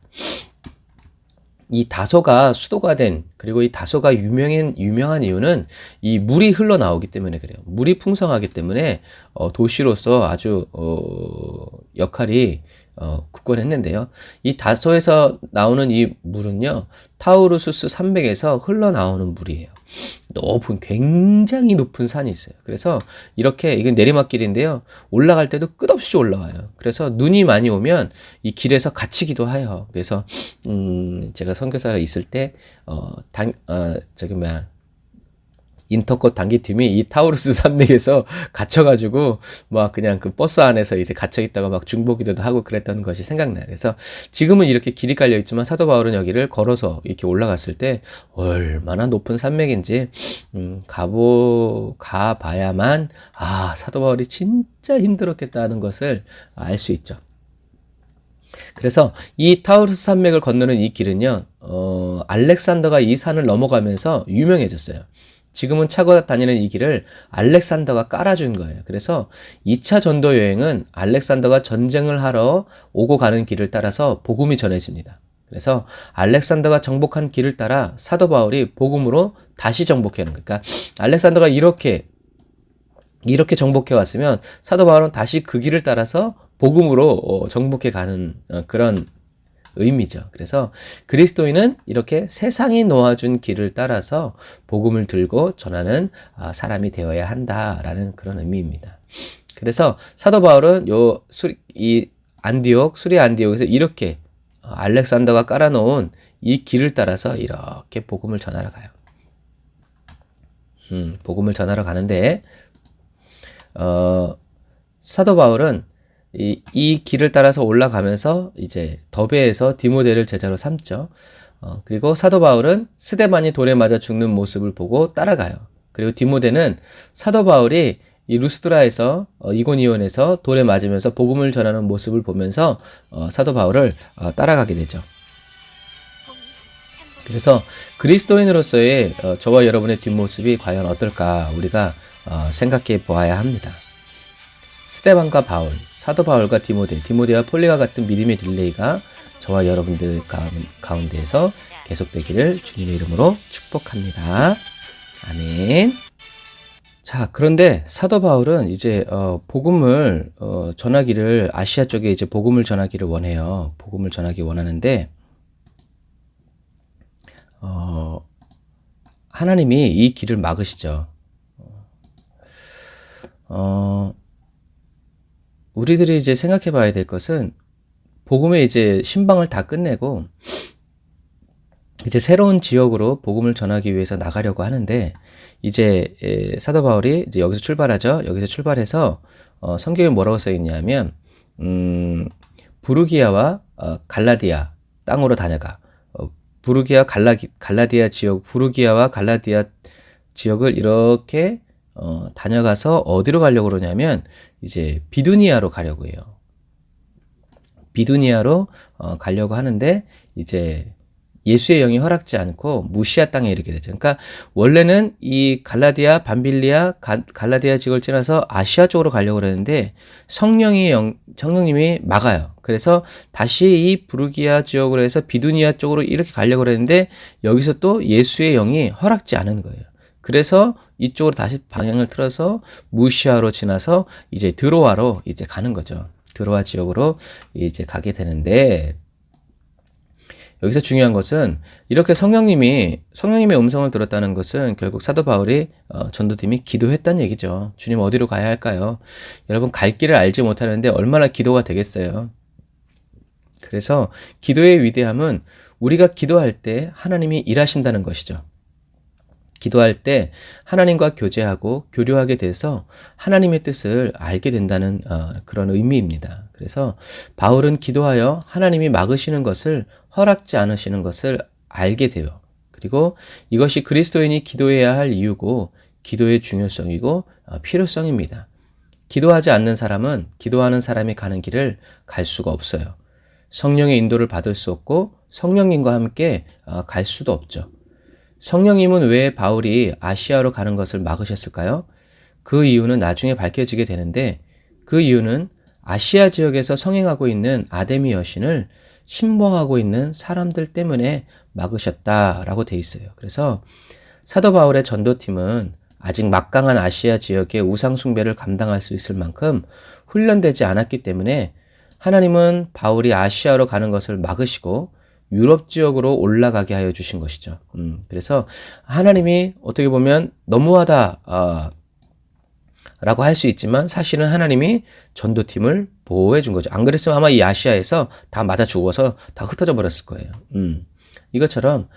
이 다소가 수도가 된, 그리고 이 다소가 유명한 이유는 이 물이 흘러나오기 때문에 그래요. 물이 풍성하기 때문에 도시로서 아주 역할이 굳건했는데요. 이 다소에서 나오는 이 물은요, 타우루수스 산맥에서 흘러나오는 물이에요. 굉장히 높은 산이 있어요. 그래서 이렇게, 이건 내리막길인데요, 올라갈 때도 끝없이 올라와요. 그래서 눈이 많이 오면 이 길에서 갇히기도 해요. 그래서 제가 선교사가 있을 때 인터컷 단기팀이 이 타우루스 산맥에서 갇혀가지고 막 그냥 그 버스 안에서 이제 갇혀있다가 막 중보기도도 하고 그랬던 것이 생각나요. 그래서 지금은 이렇게 길이 깔려있지만 사도 바울은 여기를 걸어서 이렇게 올라갔을 때 얼마나 높은 산맥인지 가봐야만 사도 바울이 진짜 힘들었겠다는 것을 알 수 있죠. 그래서 이 타우루스 산맥을 건너는 이 길은요, 알렉산더가 이 산을 넘어가면서 유명해졌어요. 지금은 차고 다니는 이 길을 알렉산더가 깔아준 거예요. 그래서 2차 전도 여행은 알렉산더가 전쟁을 하러 오고 가는 길을 따라서 복음이 전해집니다. 그래서 알렉산더가 정복한 길을 따라 사도 바울이 복음으로 다시 정복하는 거예요. 그러니까 알렉산더가 이렇게 정복해 왔으면 사도 바울은 다시 그 길을 따라서 복음으로 정복해 가는 그런 의미죠. 그래서 그리스도인은 이렇게 세상이 놓아준 길을 따라서 복음을 들고 전하는 사람이 되어야 한다라는 그런 의미입니다. 그래서 사도 바울은 수리 안디옥에서 이렇게 알렉산더가 깔아놓은 이 길을 따라서 이렇게 복음을 전하러 가요. 복음을 전하러 가는데 사도 바울은 이 길을 따라서 올라가면서 이제 더베에서 디모데를 제자로 삼죠. 그리고 사도 바울은 스데반이 돌에 맞아 죽는 모습을 보고 따라가요. 그리고 디모데는 사도 바울이 이 루스드라에서 이고니온에서 돌에 맞으면서 복음을 전하는 모습을 보면서 사도 바울을 따라가게 되죠. 그래서 그리스도인으로서의 저와 여러분의 뒷모습이 과연 어떨까 우리가 생각해 보아야 합니다. 스데반과 바울, 사도 바울과 디모데와 폴리와 같은 믿음의 릴레이가 저와 여러분들 가운데에서 계속되기를 주님의 이름으로 축복합니다. 아멘. 자, 그런데 사도 바울은 이제 복음을 전하기를 아시아 쪽에 이제 복음을 전하기를 원해요. 복음을 전하기 원하는데 하나님이 이 길을 막으시죠. 우리들이 이제 생각해 봐야 될 것은 복음의 이제 신방을 다 끝내고 이제 새로운 지역으로 복음을 전하기 위해서 나가려고 하는데 이제 사도 바울이 이제 여기서 출발하죠. 여기서 출발해서 성경에 뭐라고 써 있냐면 부르기아와 갈라디아 땅으로 다녀가. 부르기아와 갈라디아 지역을 이렇게 다녀가서 어디로 가려고 그러냐면 이제 비두니아로 가려고 해요. 비두니아로 가려고 하는데 이제 예수의 영이 허락지 않고 무시아 땅에 이르게 되죠. 그러니까 원래는 이 갈라디아, 밤빌리아, 갈라디아 지역을 지나서 아시아 쪽으로 가려고 그러는데 성령님이 막아요. 그래서 다시 이 부르기아 지역으로 해서 비두니아 쪽으로 이렇게 가려고 그러는데 여기서 또 예수의 영이 허락지 않은 거예요. 그래서 이쪽으로 다시 방향을 틀어서 무시아로 지나서 이제 드로아로 이제 가는 거죠. 드로아 지역으로 이제 가게 되는데 여기서 중요한 것은 이렇게 성령님의 음성을 들었다는 것은 결국 사도 바울이 전도팀이 기도했다는 얘기죠. 주님 어디로 가야 할까요? 여러분 갈 길을 알지 못하는데 얼마나 기도가 되겠어요. 그래서 기도의 위대함은 우리가 기도할 때 하나님이 일하신다는 것이죠. 기도할 때 하나님과 교제하고 교류하게 돼서 하나님의 뜻을 알게 된다는 그런 의미입니다. 그래서 바울은 기도하여 하나님이 막으시는 것을 허락지 않으시는 것을 알게 돼요. 그리고 이것이 그리스도인이 기도해야 할 이유고 기도의 중요성이고 필요성입니다. 기도하지 않는 사람은 기도하는 사람이 가는 길을 갈 수가 없어요. 성령의 인도를 받을 수 없고 성령님과 함께 갈 수도 없죠. 성령님은 왜 바울이 아시아로 가는 것을 막으셨을까요? 그 이유는 나중에 밝혀지게 되는데 그 이유는 아시아 지역에서 성행하고 있는 아데미 여신을 신봉하고 있는 사람들 때문에 막으셨다라고 돼 있어요. 그래서 사도 바울의 전도팀은 아직 막강한 아시아 지역의 우상 숭배를 감당할 수 있을 만큼 훈련되지 않았기 때문에 하나님은 바울이 아시아로 가는 것을 막으시고 유럽 지역으로 올라가게 하여 주신 것이죠. 그래서 하나님이 어떻게 보면 너무하다 라고 할 수 있지만 사실은 하나님이 전도팀을 보호해 준 거죠. 안 그랬으면 아마 이 아시아에서 다 맞아 죽어서 다 흩어져 버렸을 거예요. 이것처럼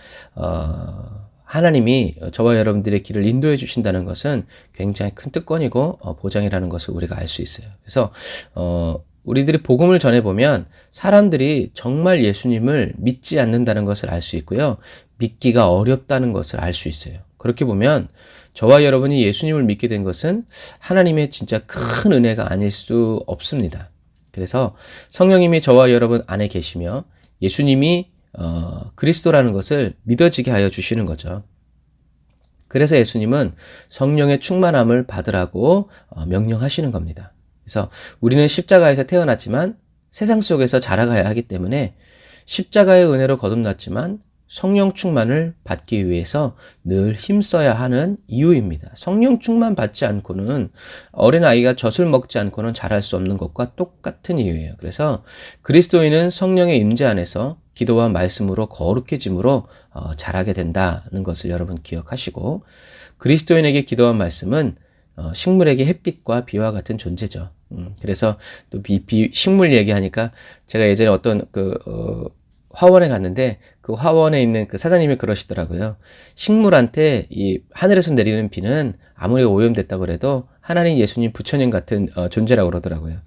하나님이 저와 여러분들의 길을 인도해 주신다는 것은 굉장히 큰 특권이고 보장이라는 것을 우리가 알 수 있어요. 그래서 우리들이 복음을 전해보면 사람들이 정말 예수님을 믿지 않는다는 것을 알 수 있고요. 믿기가 어렵다는 것을 알 수 있어요. 그렇게 보면 저와 여러분이 예수님을 믿게 된 것은 하나님의 진짜 큰 은혜가 아닐 수 없습니다. 그래서 성령님이 저와 여러분 안에 계시며 예수님이 그리스도라는 것을 믿어지게 하여 주시는 거죠. 그래서 예수님은 성령의 충만함을 받으라고 명령하시는 겁니다. 그래서 우리는 십자가에서 태어났지만 세상 속에서 자라가야 하기 때문에 십자가의 은혜로 거듭났지만 성령 충만을 받기 위해서 늘 힘써야 하는 이유입니다. 성령 충만 받지 않고는 어린아이가 젖을 먹지 않고는 자랄 수 없는 것과 똑같은 이유예요. 그래서 그리스도인은 성령의 임재 안에서 기도와 말씀으로 거룩해짐으로 자라게 된다는 것을 여러분 기억하시고, 그리스도인에게 기도와 말씀은 식물에게 햇빛과 비와 같은 존재죠. 그래서 또 식물 얘기하니까 제가 예전에 어떤 화원에 갔는데 그 화원에 있는 그 사장님이 그러시더라고요. 식물한테 이 하늘에서 내리는 비는 아무리 오염됐다고 그래도 하나님, 예수님, 부처님 같은 존재라고 그러더라고요.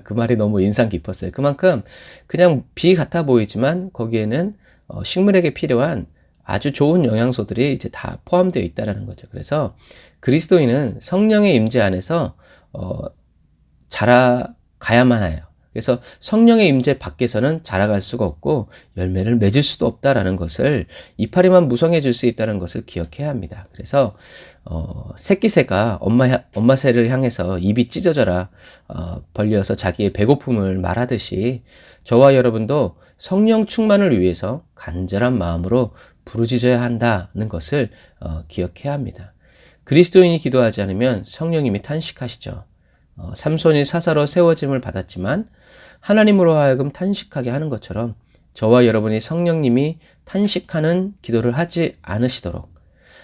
그 말이 너무 인상 깊었어요. 그만큼 그냥 비 같아 보이지만 거기에는 식물에게 필요한 아주 좋은 영양소들이 이제 다 포함되어 있다라는 거죠. 그래서 그리스도인은 성령의 임재 안에서 자라가야만 해요. 그래서 성령의 임재 밖에서는 자라갈 수가 없고 열매를 맺을 수도 없다라는 것을, 이파리만 무성해 줄 수 있다는 것을 기억해야 합니다. 그래서 새끼새가 엄마 새를 향해서 입이 찢어져라 벌려서 자기의 배고픔을 말하듯이 저와 여러분도 성령 충만을 위해서 간절한 마음으로 부르짖어야 한다는 것을 기억해야 합니다. 그리스도인이 기도하지 않으면 성령님이 탄식하시죠. 삼손이 사사로 세워짐을 받았지만 하나님으로 하여금 탄식하게 하는 것처럼 저와 여러분이 성령님이 탄식하는 기도를 하지 않으시도록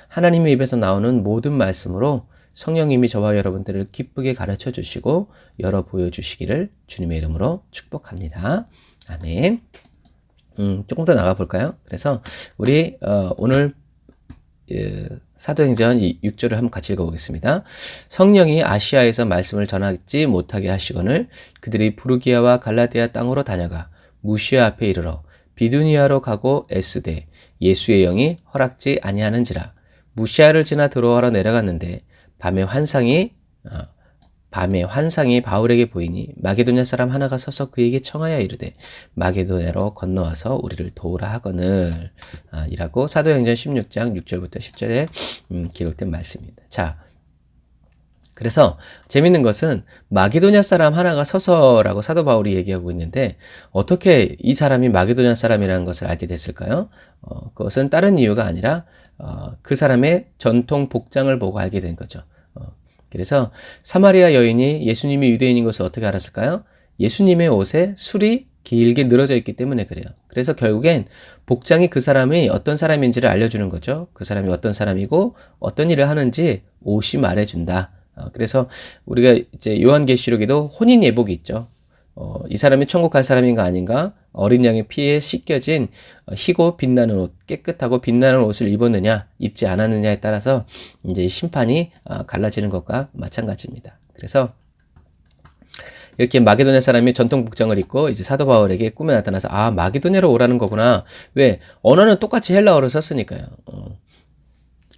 하나님의 입에서 나오는 모든 말씀으로 성령님이 저와 여러분들을 기쁘게 가르쳐 주시고 열어 보여주시기를 주님의 이름으로 축복합니다. 아멘. 조금 더 나가 볼까요? 그래서 우리 오늘 사도행전 6절을 한번 같이 읽어보겠습니다. 성령이 아시아에서 말씀을 전하지 못하게 하시거늘 그들이 부르기아와 갈라디아 땅으로 다녀가 무시아 앞에 이르러 비두니아로 가고 애쓰되 예수의 영이 허락지 아니하는지라. 무시아를 지나 드로아로 내려갔는데 밤에 환상이 바울에게 보이니 마게도냐 사람 하나가 서서 그에게 청하여 이르되 마게도냐로 건너와서 우리를 도우라 하거늘 이라고 사도행전 16장 6절부터 10절에 기록된 말씀입니다. 자, 그래서 재밌는 것은 마게도냐 사람 하나가 서서라고 사도 바울이 얘기하고 있는데 어떻게 이 사람이 마게도냐 사람이라는 것을 알게 됐을까요? 그것은 다른 이유가 아니라 그 사람의 전통 복장을 보고 알게 된 거죠. 그래서 사마리아 여인이 예수님이 유대인인 것을 어떻게 알았을까요? 예수님의 옷에 술이 길게 늘어져 있기 때문에 그래요. 그래서 결국엔 복장이 그 사람이 어떤 사람인지를 알려주는 거죠. 그 사람이 어떤 사람이고 어떤 일을 하는지 옷이 말해준다. 그래서 우리가 이제 요한계시록에도 혼인 예복이 있죠. 이 사람이 천국 갈 사람인가 아닌가? 어린 양의 피에 씻겨진 희고 빛나는 옷, 깨끗하고 빛나는 옷을 입었느냐, 입지 않았느냐에 따라서 이제 심판이 갈라지는 것과 마찬가지입니다. 그래서 이렇게 마게도냐 사람이 전통 복장을 입고 이제 사도 바울에게 꿈에 나타나서 마게도냐로 오라는 거구나. 왜? 언어는 똑같이 헬라어를 썼으니까요.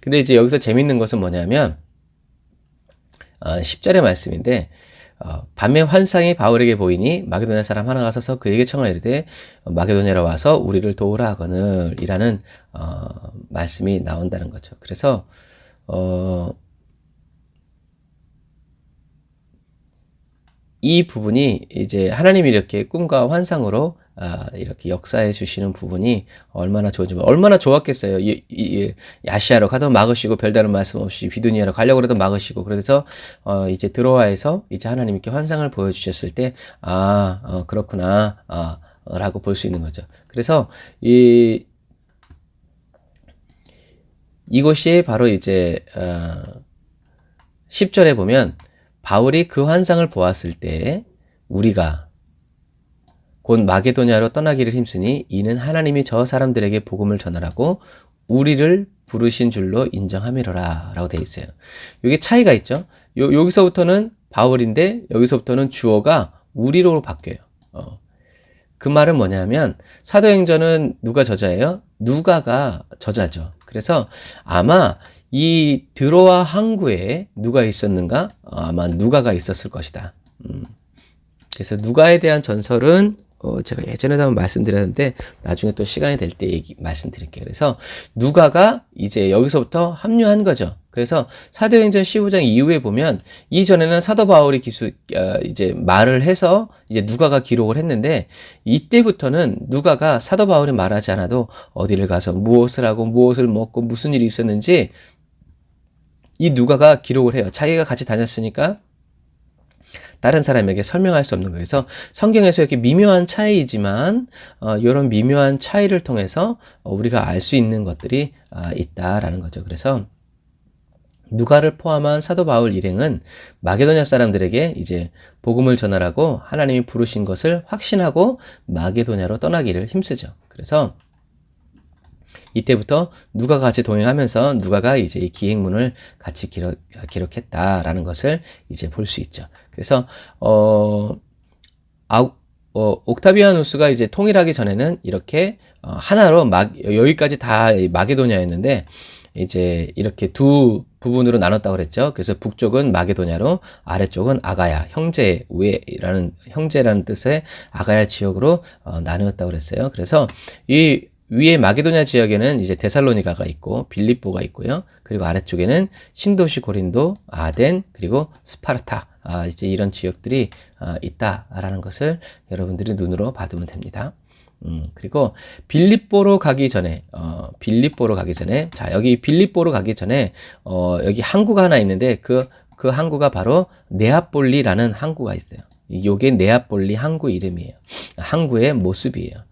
근데 이제 여기서 재밌는 것은 뭐냐면 10절의 말씀인데 밤에 환상이 바울에게 보이니 마게도냐 사람 하나가 서서 그에게 청하여 이르되 마게도냐로 와서 우리를 도우라 하거늘 이라는 말씀이 나온다는 거죠. 그래서 이 부분이 이제 하나님이 이렇게 꿈과 환상으로 이렇게 역사해 주시는 부분이 얼마나 좋은지, 얼마나 좋았겠어요. 아시아로 가도 막으시고 별다른 말씀 없이 비두니아로 가려고 해도 막으시고, 그래서 이제 드로아에서 이제 하나님 이렇게 환상을 보여주셨을 때 그렇구나 라고 볼 수 있는 거죠. 그래서 이곳이 바로 이제 10절에 보면 바울이 그 환상을 보았을 때 우리가 곧 마게도냐로 떠나기를 힘쓰니 이는 하나님이 저 사람들에게 복음을 전하라고 우리를 부르신 줄로 인정함이로라 라고 되어 있어요. 여기 차이가 있죠. 여기서부터는 바울인데 여기서부터는 주어가 우리로 바뀌어요. 그 말은 뭐냐면 사도행전은 누가 저자예요? 누가가 저자죠. 그래서 아마 이 드로아 항구에 누가 있었는가? 아마 누가가 있었을 것이다. 그래서 누가에 대한 전설은 제가 예전에도 한번 말씀드렸는데 나중에 또 시간이 될 때 말씀드릴게요. 그래서 누가가 이제 여기서부터 합류한 거죠. 그래서 사도행전 15장 이후에 보면 이전에는 사도 바울이 이제 말을 해서 이제 누가가 기록을 했는데 이때부터는 누가가 사도 바울이 말하지 않아도 어디를 가서 무엇을 하고 무엇을 먹고 무슨 일이 있었는지 이 누가가 기록을 해요. 자기가 같이 다녔으니까 다른 사람에게 설명할 수 없는 거예요. 그래서 성경에서 이렇게 미묘한 차이이지만 이런 미묘한 차이를 통해서 우리가 알 수 있는 것들이 있다라는 거죠. 그래서 누가를 포함한 사도 바울 일행은 마게도냐 사람들에게 이제 복음을 전하라고 하나님이 부르신 것을 확신하고 마게도냐로 떠나기를 힘쓰죠. 그래서 이때부터 누가가 같이 동행하면서 누가가 이제 이 기행문을 같이 기록했다라는 것을 이제 볼 수 있죠. 그래서 옥타비아누스가 이제 통일하기 전에는 이렇게 하나로 여기까지 다 마게도냐였는데 이제 이렇게 두 부분으로 나눴다고 그랬죠. 그래서 북쪽은 마게도냐로 아래쪽은 아가야, 형제라는 뜻의 아가야 지역으로 나누었다고 그랬어요. 그래서 이 위에 마게도냐 지역에는 이제 데살로니가가 있고 빌립보가 있고요. 그리고 아래쪽에는 신도시 고린도, 아덴, 그리고 스파르타, 이제 이런 지역들이 있다라는 것을 여러분들이 눈으로 받으면 됩니다. 그리고 빌립보로 가기 전에, 자, 여기 빌립보로 가기 전에, 여기 항구가 하나 있는데 그 항구가 바로 네아폴리라는 항구가 있어요. 이게 네아폴리 항구 이름이에요. 항구의 모습이에요.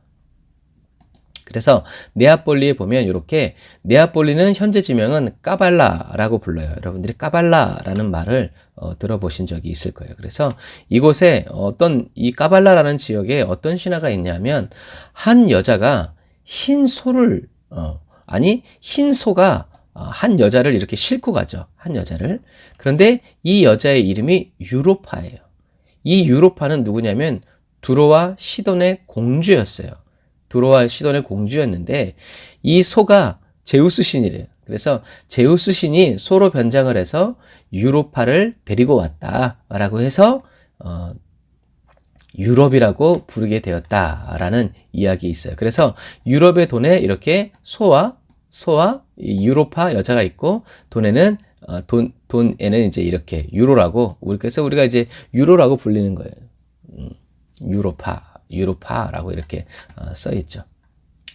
그래서 네아폴리에 보면 이렇게 네아폴리는 현재 지명은 까발라라고 불러요. 여러분들이 까발라라는 말을 들어보신 적이 있을 거예요. 그래서 이곳에 이 까발라라는 지역에 어떤 신화가 있냐면 한 여자가 흰 소가 한 여자를 이렇게 싣고 가죠. 한 여자를. 그런데 이 여자의 이름이 유로파예요. 이 유로파는 누구냐면 두로와 시돈의 공주였어요. 두로와 시돈의 공주였는데 이 소가 제우스 신이래요. 그래서 제우스 신이 소로 변장을 해서 유로파를 데리고 왔다라고 해서 유럽이라고 부르게 되었다라는 이야기 있어요. 그래서 유럽의 돈에 이렇게 소와 유로파 여자가 있고 돈에는 이제 이렇게 유로라고 그래서 우리가 이제 유로라고 불리는 거예요. 유로파라고 이렇게 써 있죠.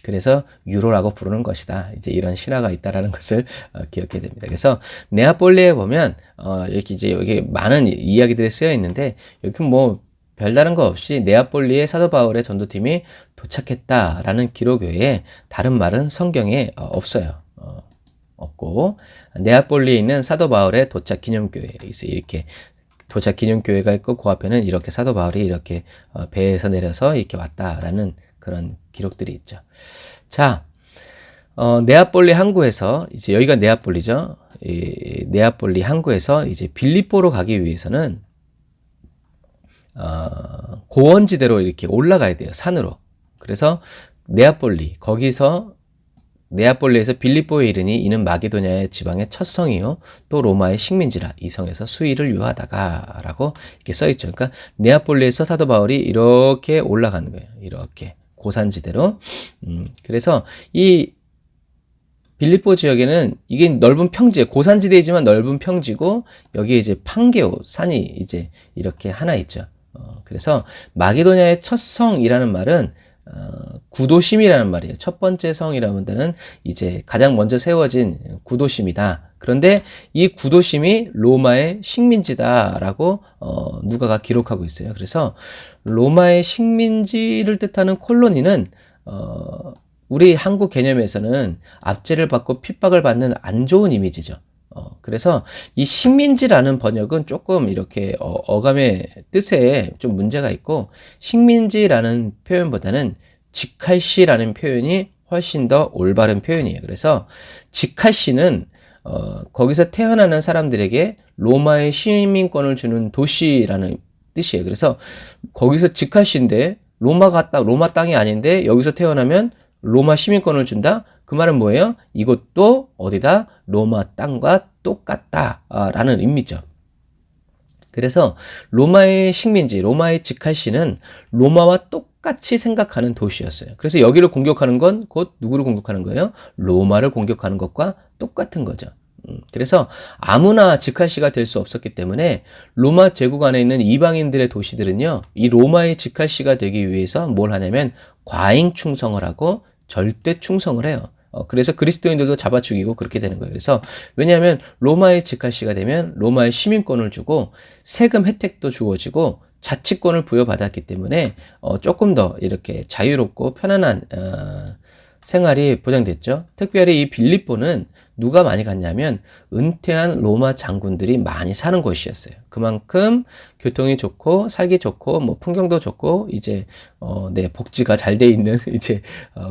그래서 유로라고 부르는 것이다. 이제 이런 신화가 있다라는 것을 기억해야 됩니다. 그래서 네아폴리에 보면 여기 많은 이야기들이 쓰여 있는데 여기 뭐 별다른 거 없이 네아폴리에 사도 바울의 전도팀이 도착했다라는 기록 외에 다른 말은 성경에 없어요. 없고 네아폴리에 있는 사도 바울의 도착 기념교회 있어요. 이렇게 도착 기념교회가 있고 그 앞에는 이렇게 사도 바울이 이렇게 배에서 내려서 이렇게 왔다라는 그런 기록들이 있죠. 자, 네아폴리 항구에서 이제 여기가 네아폴리죠. 이 네아폴리 항구에서 이제 빌립보로 가기 위해서는 고원지대로 이렇게 올라가야 돼요. 산으로. 그래서 네아폴리에서 빌립보에 이르니 이는 마게도냐의 지방의 첫 성이요 또 로마의 식민지라 이 성에서 수의를 유하다가 라고 이렇게 써있죠. 그러니까 네아폴리에서 사도 바울이 이렇게 올라가는 거예요. 이렇게 고산지대로. 그래서 이 빌립보 지역에는 이게 넓은 평지예요. 고산지대이지만 넓은 평지고 여기에 이제 판게오 산이 이제 이렇게 하나 있죠. 그래서 마게도냐의 첫 성이라는 말은 구도심이라는 말이에요. 첫 번째 성이라는 데는 이제 가장 먼저 세워진 구도심이다. 그런데 이 구도심이 로마의 식민지다라고 누가가 기록하고 있어요. 그래서 로마의 식민지를 뜻하는 콜로니는 우리 한국 개념에서는 압제를 받고 핍박을 받는 안 좋은 이미지죠. 그래서 이 식민지라는 번역은 조금 이렇게 어감의 뜻에 좀 문제가 있고 식민지라는 표현보다는 직할시라는 표현이 훨씬 더 올바른 표현이에요. 그래서 직할시는 거기서 태어나는 사람들에게 로마의 시민권을 주는 도시라는 뜻이에요. 그래서 거기서 직할시인데 로마 땅이 아닌데 여기서 태어나면 로마 시민권을 준다? 그 말은 뭐예요? 이것도 어디다? 로마 땅과 똑같다라는 의미죠. 그래서 로마의 식민지, 로마의 직할시는 로마와 똑같이 생각하는 도시였어요. 그래서 여기를 공격하는 건 곧 누구를 공격하는 거예요? 로마를 공격하는 것과 똑같은 거죠. 그래서 아무나 직할시가 될 수 없었기 때문에 로마 제국 안에 있는 이방인들의 도시들은요, 이 로마의 직할시가 되기 위해서 뭘 하냐면 과잉 충성을 하고 절대 충성을 해요. 그래서 그리스도인들도 잡아 죽이고 그렇게 되는 거예요. 그래서 왜냐하면 로마의 직할시가 되면 로마의 시민권을 주고 세금 혜택도 주어지고 자치권을 부여받았기 때문에 조금 더 이렇게 자유롭고 편안한 생활이 보장됐죠. 특별히 이 빌립보는 누가 많이 갔냐면 은퇴한 로마 장군들이 많이 사는 곳이었어요. 그만큼 교통이 좋고 살기 좋고 뭐 풍경도 좋고 이제 복지가 잘 돼 있는 이제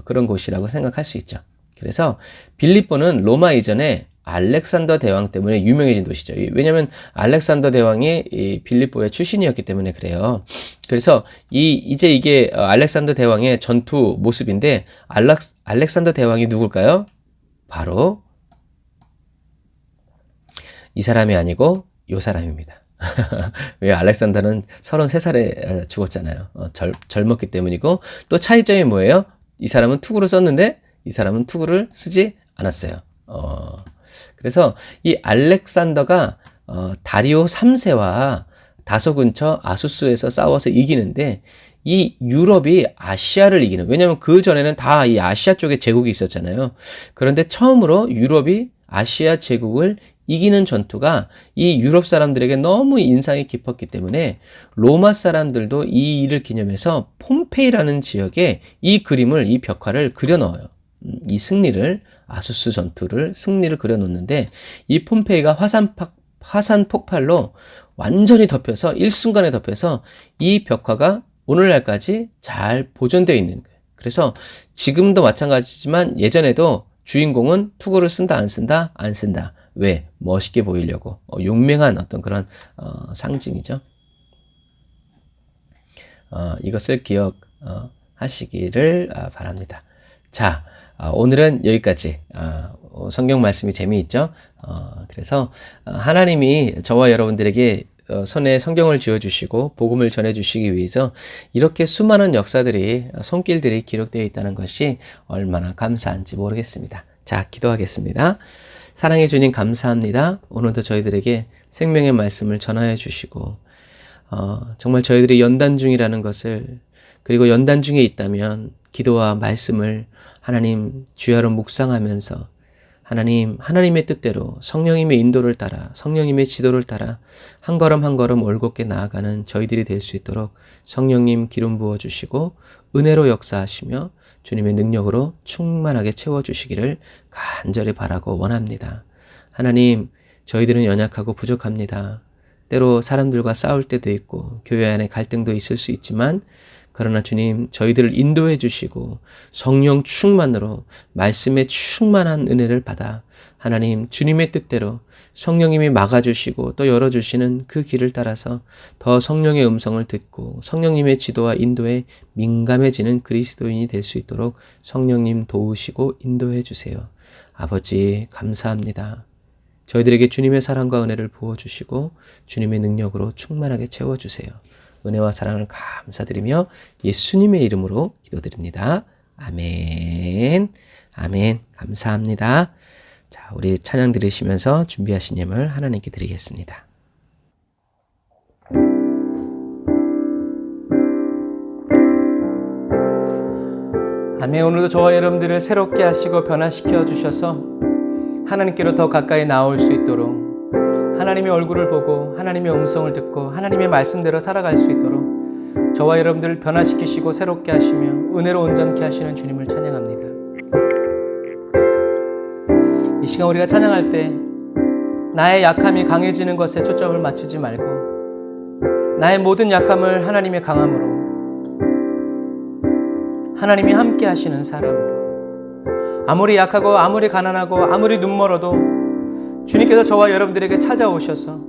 그런 곳이라고 생각할 수 있죠. 그래서 빌립보는 로마 이전에 알렉산더 대왕 때문에 유명해진 도시죠. 왜냐하면 알렉산더 대왕이 이 빌립보의 출신이었기 때문에 그래요. 그래서 이제 이게 알렉산더 대왕의 전투 모습인데 알렉산더 대왕이 누굴까요? 바로 이 사람이 아니고 요 사람입니다. 왜 알렉산더는 33살에 죽었잖아요. 젊었기 때문이고 또 차이점이 뭐예요? 이 사람은 투구를 썼는데 이 사람은 투구를 쓰지 않았어요. 그래서 이 알렉산더가 다리오 3세와 다소 근처 아수스에서 싸워서 이기는데 이 유럽이 아시아를 이기는, 왜냐하면 그 전에는 다 이 아시아 쪽에 제국이 있었잖아요. 그런데 처음으로 유럽이 아시아 제국을 이기는 전투가 이 유럽 사람들에게 너무 인상이 깊었기 때문에 로마 사람들도 이 일을 기념해서 폼페이라는 지역에 이 그림을, 이 벽화를 그려 넣어요. 이 승리를, 아수스 전투를 승리를 그려 놓는데 이 폼페이가 화산 폭발로 완전히 덮여서 일순간에 덮여서 이 벽화가 오늘날까지 잘 보존되어 있는 거예요. 그래서 지금도 마찬가지지만 예전에도 주인공은 투구를 쓴다 안 쓴다? 안 쓴다. 왜? 멋있게 보이려고. 용맹한 어떤 그런 상징이죠. 이것을 기억하시기를 바랍니다. 자, 오늘은 여기까지. 성경 말씀이 재미있죠? 그래서 하나님이 저와 여러분들에게 손에 성경을 쥐어주시고 복음을 전해주시기 위해서 이렇게 수많은 역사들이, 손길들이 기록되어 있다는 것이 얼마나 감사한지 모르겠습니다. 자, 기도하겠습니다. 사랑해 주님 감사합니다. 오늘도 저희들에게 생명의 말씀을 전하여 주시고 정말 저희들이 연단 중이라는 것을, 그리고 연단 중에 있다면 기도와 말씀을 하나님 주야로 묵상하면서 하나님의 뜻대로 성령님의 인도를 따라, 성령님의 지도를 따라 한 걸음 한 걸음 올곧게 나아가는 저희들이 될 수 있도록 성령님 기름 부어주시고 은혜로 역사하시며 주님의 능력으로 충만하게 채워주시기를 간절히 바라고 원합니다. 하나님, 저희들은 연약하고 부족합니다. 때로 사람들과 싸울 때도 있고 교회 안에 갈등도 있을 수 있지만, 그러나 주님, 저희들을 인도해 주시고 성령 충만으로 말씀에 충만한 은혜를 받아 하나님 주님의 뜻대로 성령님이 막아주시고 또 열어주시는 그 길을 따라서 더 성령의 음성을 듣고 성령님의 지도와 인도에 민감해지는 그리스도인이 될 수 있도록 성령님 도우시고 인도해 주세요. 아버지 감사합니다. 저희들에게 주님의 사랑과 은혜를 부어주시고 주님의 능력으로 충만하게 채워주세요. 은혜와 사랑을 감사드리며 예수님의 이름으로 기도드립니다. 아멘. 아멘. 감사합니다. 자, 우리 찬양 들으시면서 준비하신 예물 하나님께 드리겠습니다. 아멘. 오늘도 저와 여러분들을 새롭게 하시고 변화시켜 주셔서 하나님께로 더 가까이 나올 수 있도록, 하나님의 얼굴을 보고 하나님의 음성을 듣고 하나님의 말씀대로 살아갈 수 있도록 저와 여러분들을 변화시키시고 새롭게 하시며 은혜로 온전케 하시는 주님을 찬양합니다. 이 시간 우리가 찬양할 때 나의 약함이 강해지는 것에 초점을 맞추지 말고 나의 모든 약함을 하나님의 강함으로, 하나님이 함께 하시는 사람으로, 아무리 약하고 아무리 가난하고 아무리 눈멀어도 주님께서 저와 여러분들에게 찾아오셔서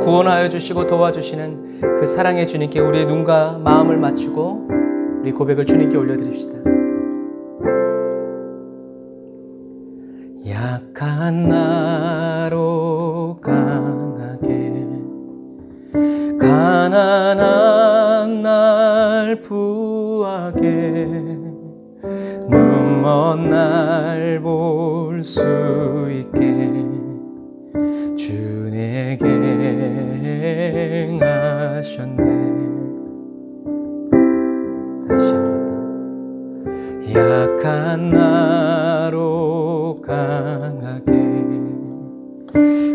구원하여 주시고 도와주시는 그 사랑의 주님께 우리의 눈과 마음을 맞추고 우리 고백을 주님께 올려드립시다. 약한 나로 강하게 날 부하게 눈먼 날 볼 수 있게 주 내게 행하셨네. 다시 한번 더. 약한 나로 강하게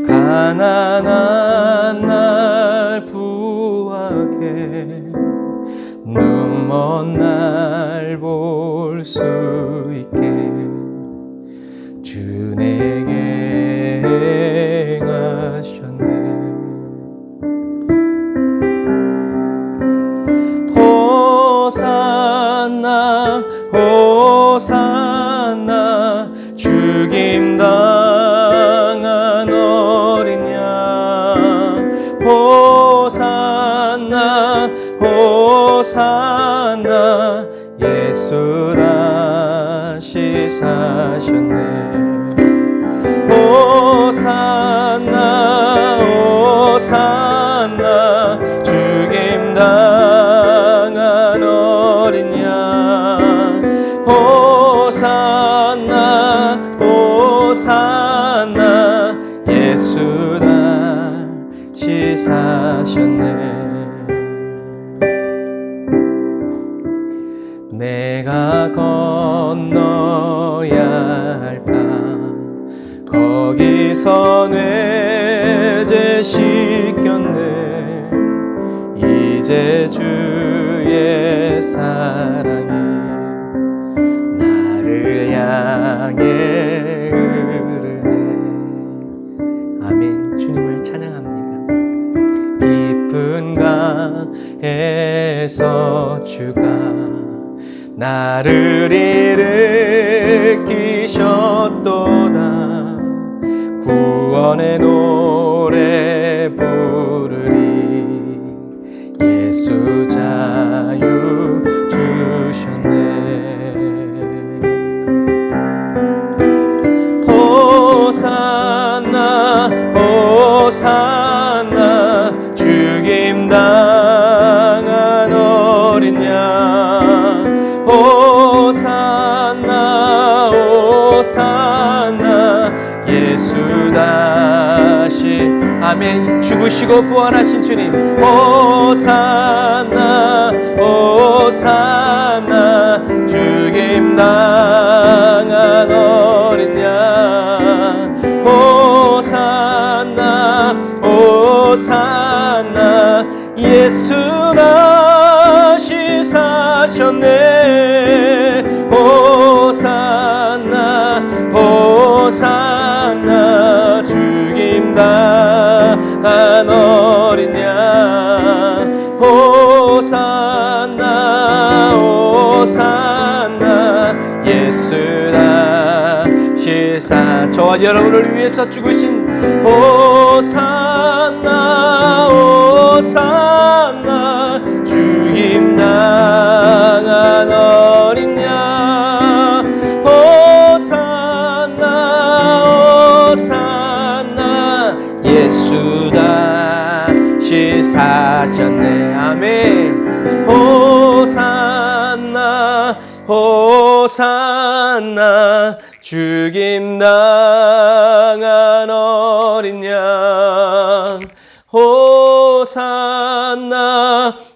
가난한 날 부하게 눈먼 날 볼 수 있게 주 내게 행하셨네. 호산나 호산나 죽임당한 어린 양 호산나 호산나 예수 다시 사셨네. 호산나 호산나 죽임당한 어린 양 호산나 호산나 예수 다시 사셨네. 내가 건너야 할까 거기서 뇌제 씻겼네. 이제 주의 사랑이 나를 향해 흐르네. 아멘. 주님을 찬양합니다. 깊은 강에서 주가 나를 일으키셨도다. 구원의 노래 부르리. 예수 자유 주셨네. 호산나 호산나 죽임당한 어린 양 호산나 호산나 예수 다시 아멘. 죽으시고 부활하신 주님 호산나 호산나 죽임당한 어린 양 호산나 호산나 예수 다시 사셨네. 호산나 호산나 죽임당한 어린 양 호산나 호산나 예수 다시 저와 여러분을 위해서 죽으신 호산나 호산나 죽임당한 어린 양 호산나 호산나 예수 다시 사셨네. 아멘. 호산나 호산나 죽임당한 어린 양 호산나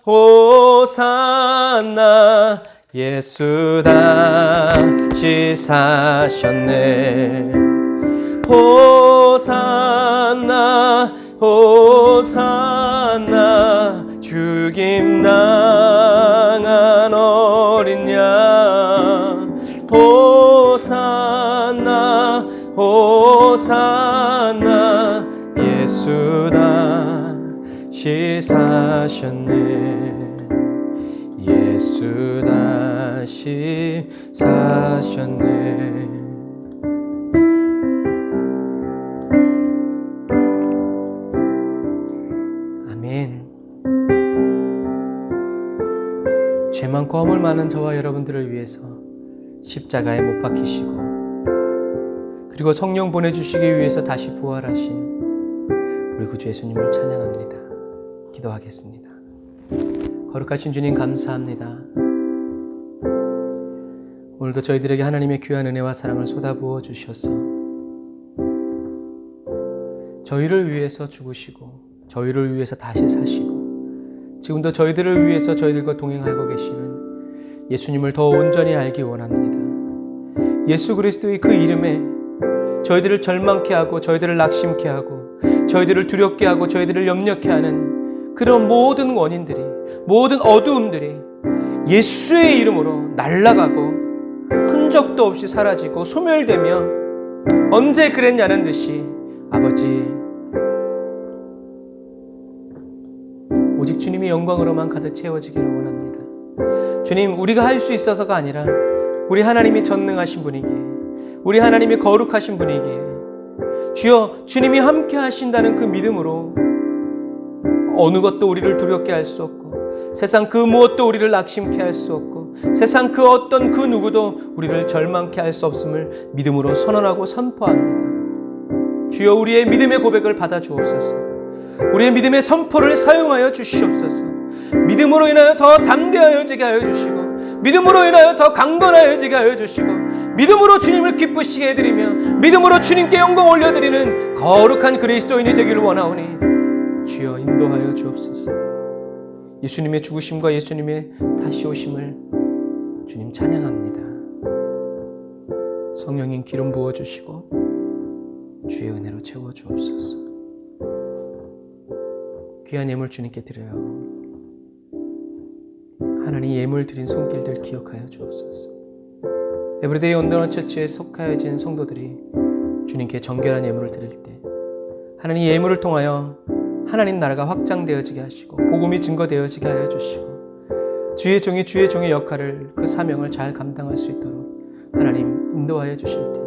호산나 예수 다시 사셨네. 호산나 호산나 죽임당한 어린 양 호산나 호산나 예수 다시 사셨네. 예수 다시 사셨네. 아멘. 죄 많고 허물 많은 저와 여러분들을 위해서 십자가에 못 박히시고 그리고 성령 보내주시기 위해서 다시 부활하신 우리 구주 예수님을 찬양합니다. 기도하겠습니다. 거룩하신 주님 감사합니다. 오늘도 저희들에게 하나님의 귀한 은혜와 사랑을 쏟아부어 주셔서 저희를 위해서 죽으시고 저희를 위해서 다시 사시고 지금도 저희들을 위해서 저희들과 동행하고 계시는 예수님을 더 온전히 알기 원합니다. 예수 그리스도의 그 이름에 저희들을 절망케 하고 저희들을 낙심케 하고 저희들을 두렵게 하고 저희들을 염려케 하는 그런 모든 원인들이, 모든 어두움들이 예수의 이름으로 날아가고 흔적도 없이 사라지고 소멸되며 언제 그랬냐는 듯이 아버지 오직 주님의 영광으로만 가득 채워지기를 원합니다. 주님, 우리가 할 수 있어서가 아니라 우리 하나님이 전능하신 분이기에, 우리 하나님이 거룩하신 분이기에 주여 주님이 함께 하신다는 그 믿음으로 어느 것도 우리를 두렵게 할 수 없고 세상 그 무엇도 우리를 낙심케 할 수 없고 세상 그 어떤 그 누구도 우리를 절망케 할 수 없음을 믿음으로 선언하고 선포합니다. 주여 우리의 믿음의 고백을 받아 주옵소서. 우리의 믿음의 선포를 사용하여 주시옵소서. 믿음으로 인하여 더 담대하여지게 하여 주시고 믿음으로 인하여 더 강건하여지게 하여 주시고 믿음으로 주님을 기쁘시게 해드리며 믿음으로 주님께 영광 올려드리는 거룩한 그리스도인이 되기를 원하오니 주여 인도하여 주옵소서. 예수님의 죽으심과 예수님의 다시 오심을 주님 찬양합니다. 성령님 기름 부어주시고 주의 은혜로 채워주옵소서. 귀한 예물 주님께 드려요. 하나님 예물 드린 손길들 기억하여 주옵소서. 에브리데이 온전한 처치에 속하여진 성도들이 주님께 정결한 예물을 드릴 때 하나님 예물을 통하여 하나님 나라가 확장되어지게 하시고 복음이 증거되어지게 하여 주시고 주의 종이 주의 종의 역할을 그 사명을 잘 감당할 수 있도록 하나님 인도하여 주실 때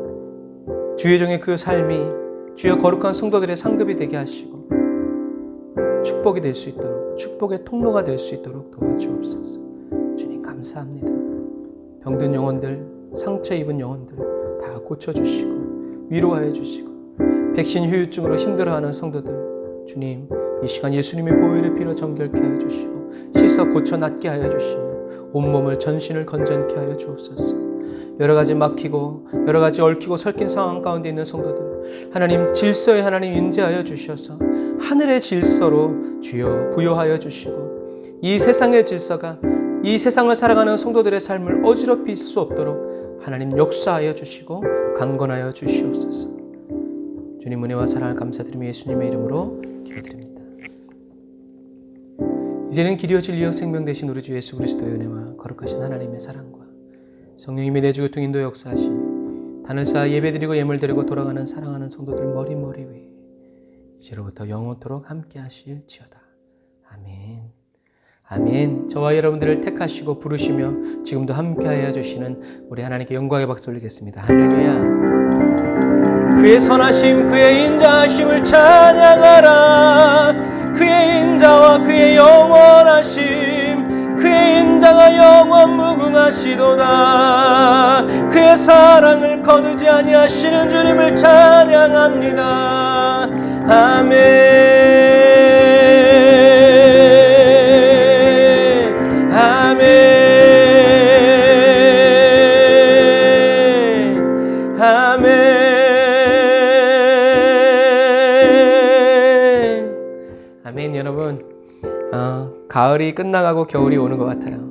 주의 종의 그 삶이 주여 거룩한 성도들의 상급이 되게 하시고 축복이 될 수 있도록 축복의 통로가 될 수 있도록 도와주옵소서. 주님 감사합니다. 병든 영혼들, 상처 입은 영혼들 다 고쳐주시고 위로하여 주시고 백신 후유증으로 힘들어하는 성도들 주님 이 시간 예수님의 보혈의 피로 정결케 하여 주시고 씻어 고쳐 낫게 하여 주시며 온몸을 전신을 건전케 하여 주옵소서. 여러 가지 막히고 여러 가지 얽히고 설킨 상황 가운데 있는 성도들 하나님 질서에 하나님 임재하여 주셔서 하늘의 질서로 주여 부여하여 주시고 이 세상의 질서가 이 세상을 살아가는 성도들의 삶을 어지럽힐 수 없도록 하나님 역사하여 주시고 강건하여 주시옵소서. 주님 은혜와 사랑을 감사드리며 예수님의 이름으로 기도드립니다. 이제는 길이요 진리요 생명 되신 우리 주 예수 그리스도의 은혜와 거룩하신 하나님의 사랑과 성령님의 내주 교통 인도 역사하심이 단을 쌓아 예배드리고 예물드리고 돌아가는 사랑하는 성도들 머리 위에 이제로부터 영원토록 함께 하실지어다. 아멘. 아멘. 저와 여러분들을 택하시고 부르시며 지금도 함께하여 주시는 우리 하나님께 영광의 박수 올리겠습니다. 할렐루야. 그의 선하심 그의 인자하심을 찬양하라. 그의 인자와 그의 영원하심 그의 인자가 영원 무궁하시도다. 그의 사랑을 거두지 아니하시는 주님을 찬양합니다. 아멘. 아멘. 아멘. 아멘. 여러분 가을이 끝나가고 겨울이 오는 것 같아요.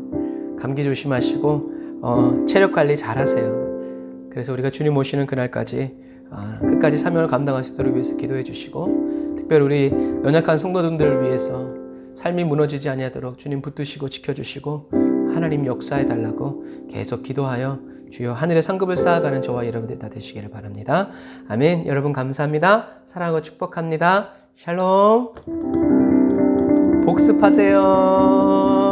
감기 조심하시고 체력 관리 잘 하세요. 그래서 우리가 주님 오시는 그날까지 끝까지 사명을 감당할 수 있도록 위해서 기도해 주시고 특별히 우리 연약한 성도들을 위해서 삶이 무너지지 아니하도록 주님 붙드시고 지켜주시고 하나님 역사해 달라고 계속 기도하여 주여 하늘의 상급을 쌓아가는 저와 여러분들 다 되시기를 바랍니다. 아멘. 여러분 감사합니다. 사랑하고 축복합니다. 샬롬. 복습하세요.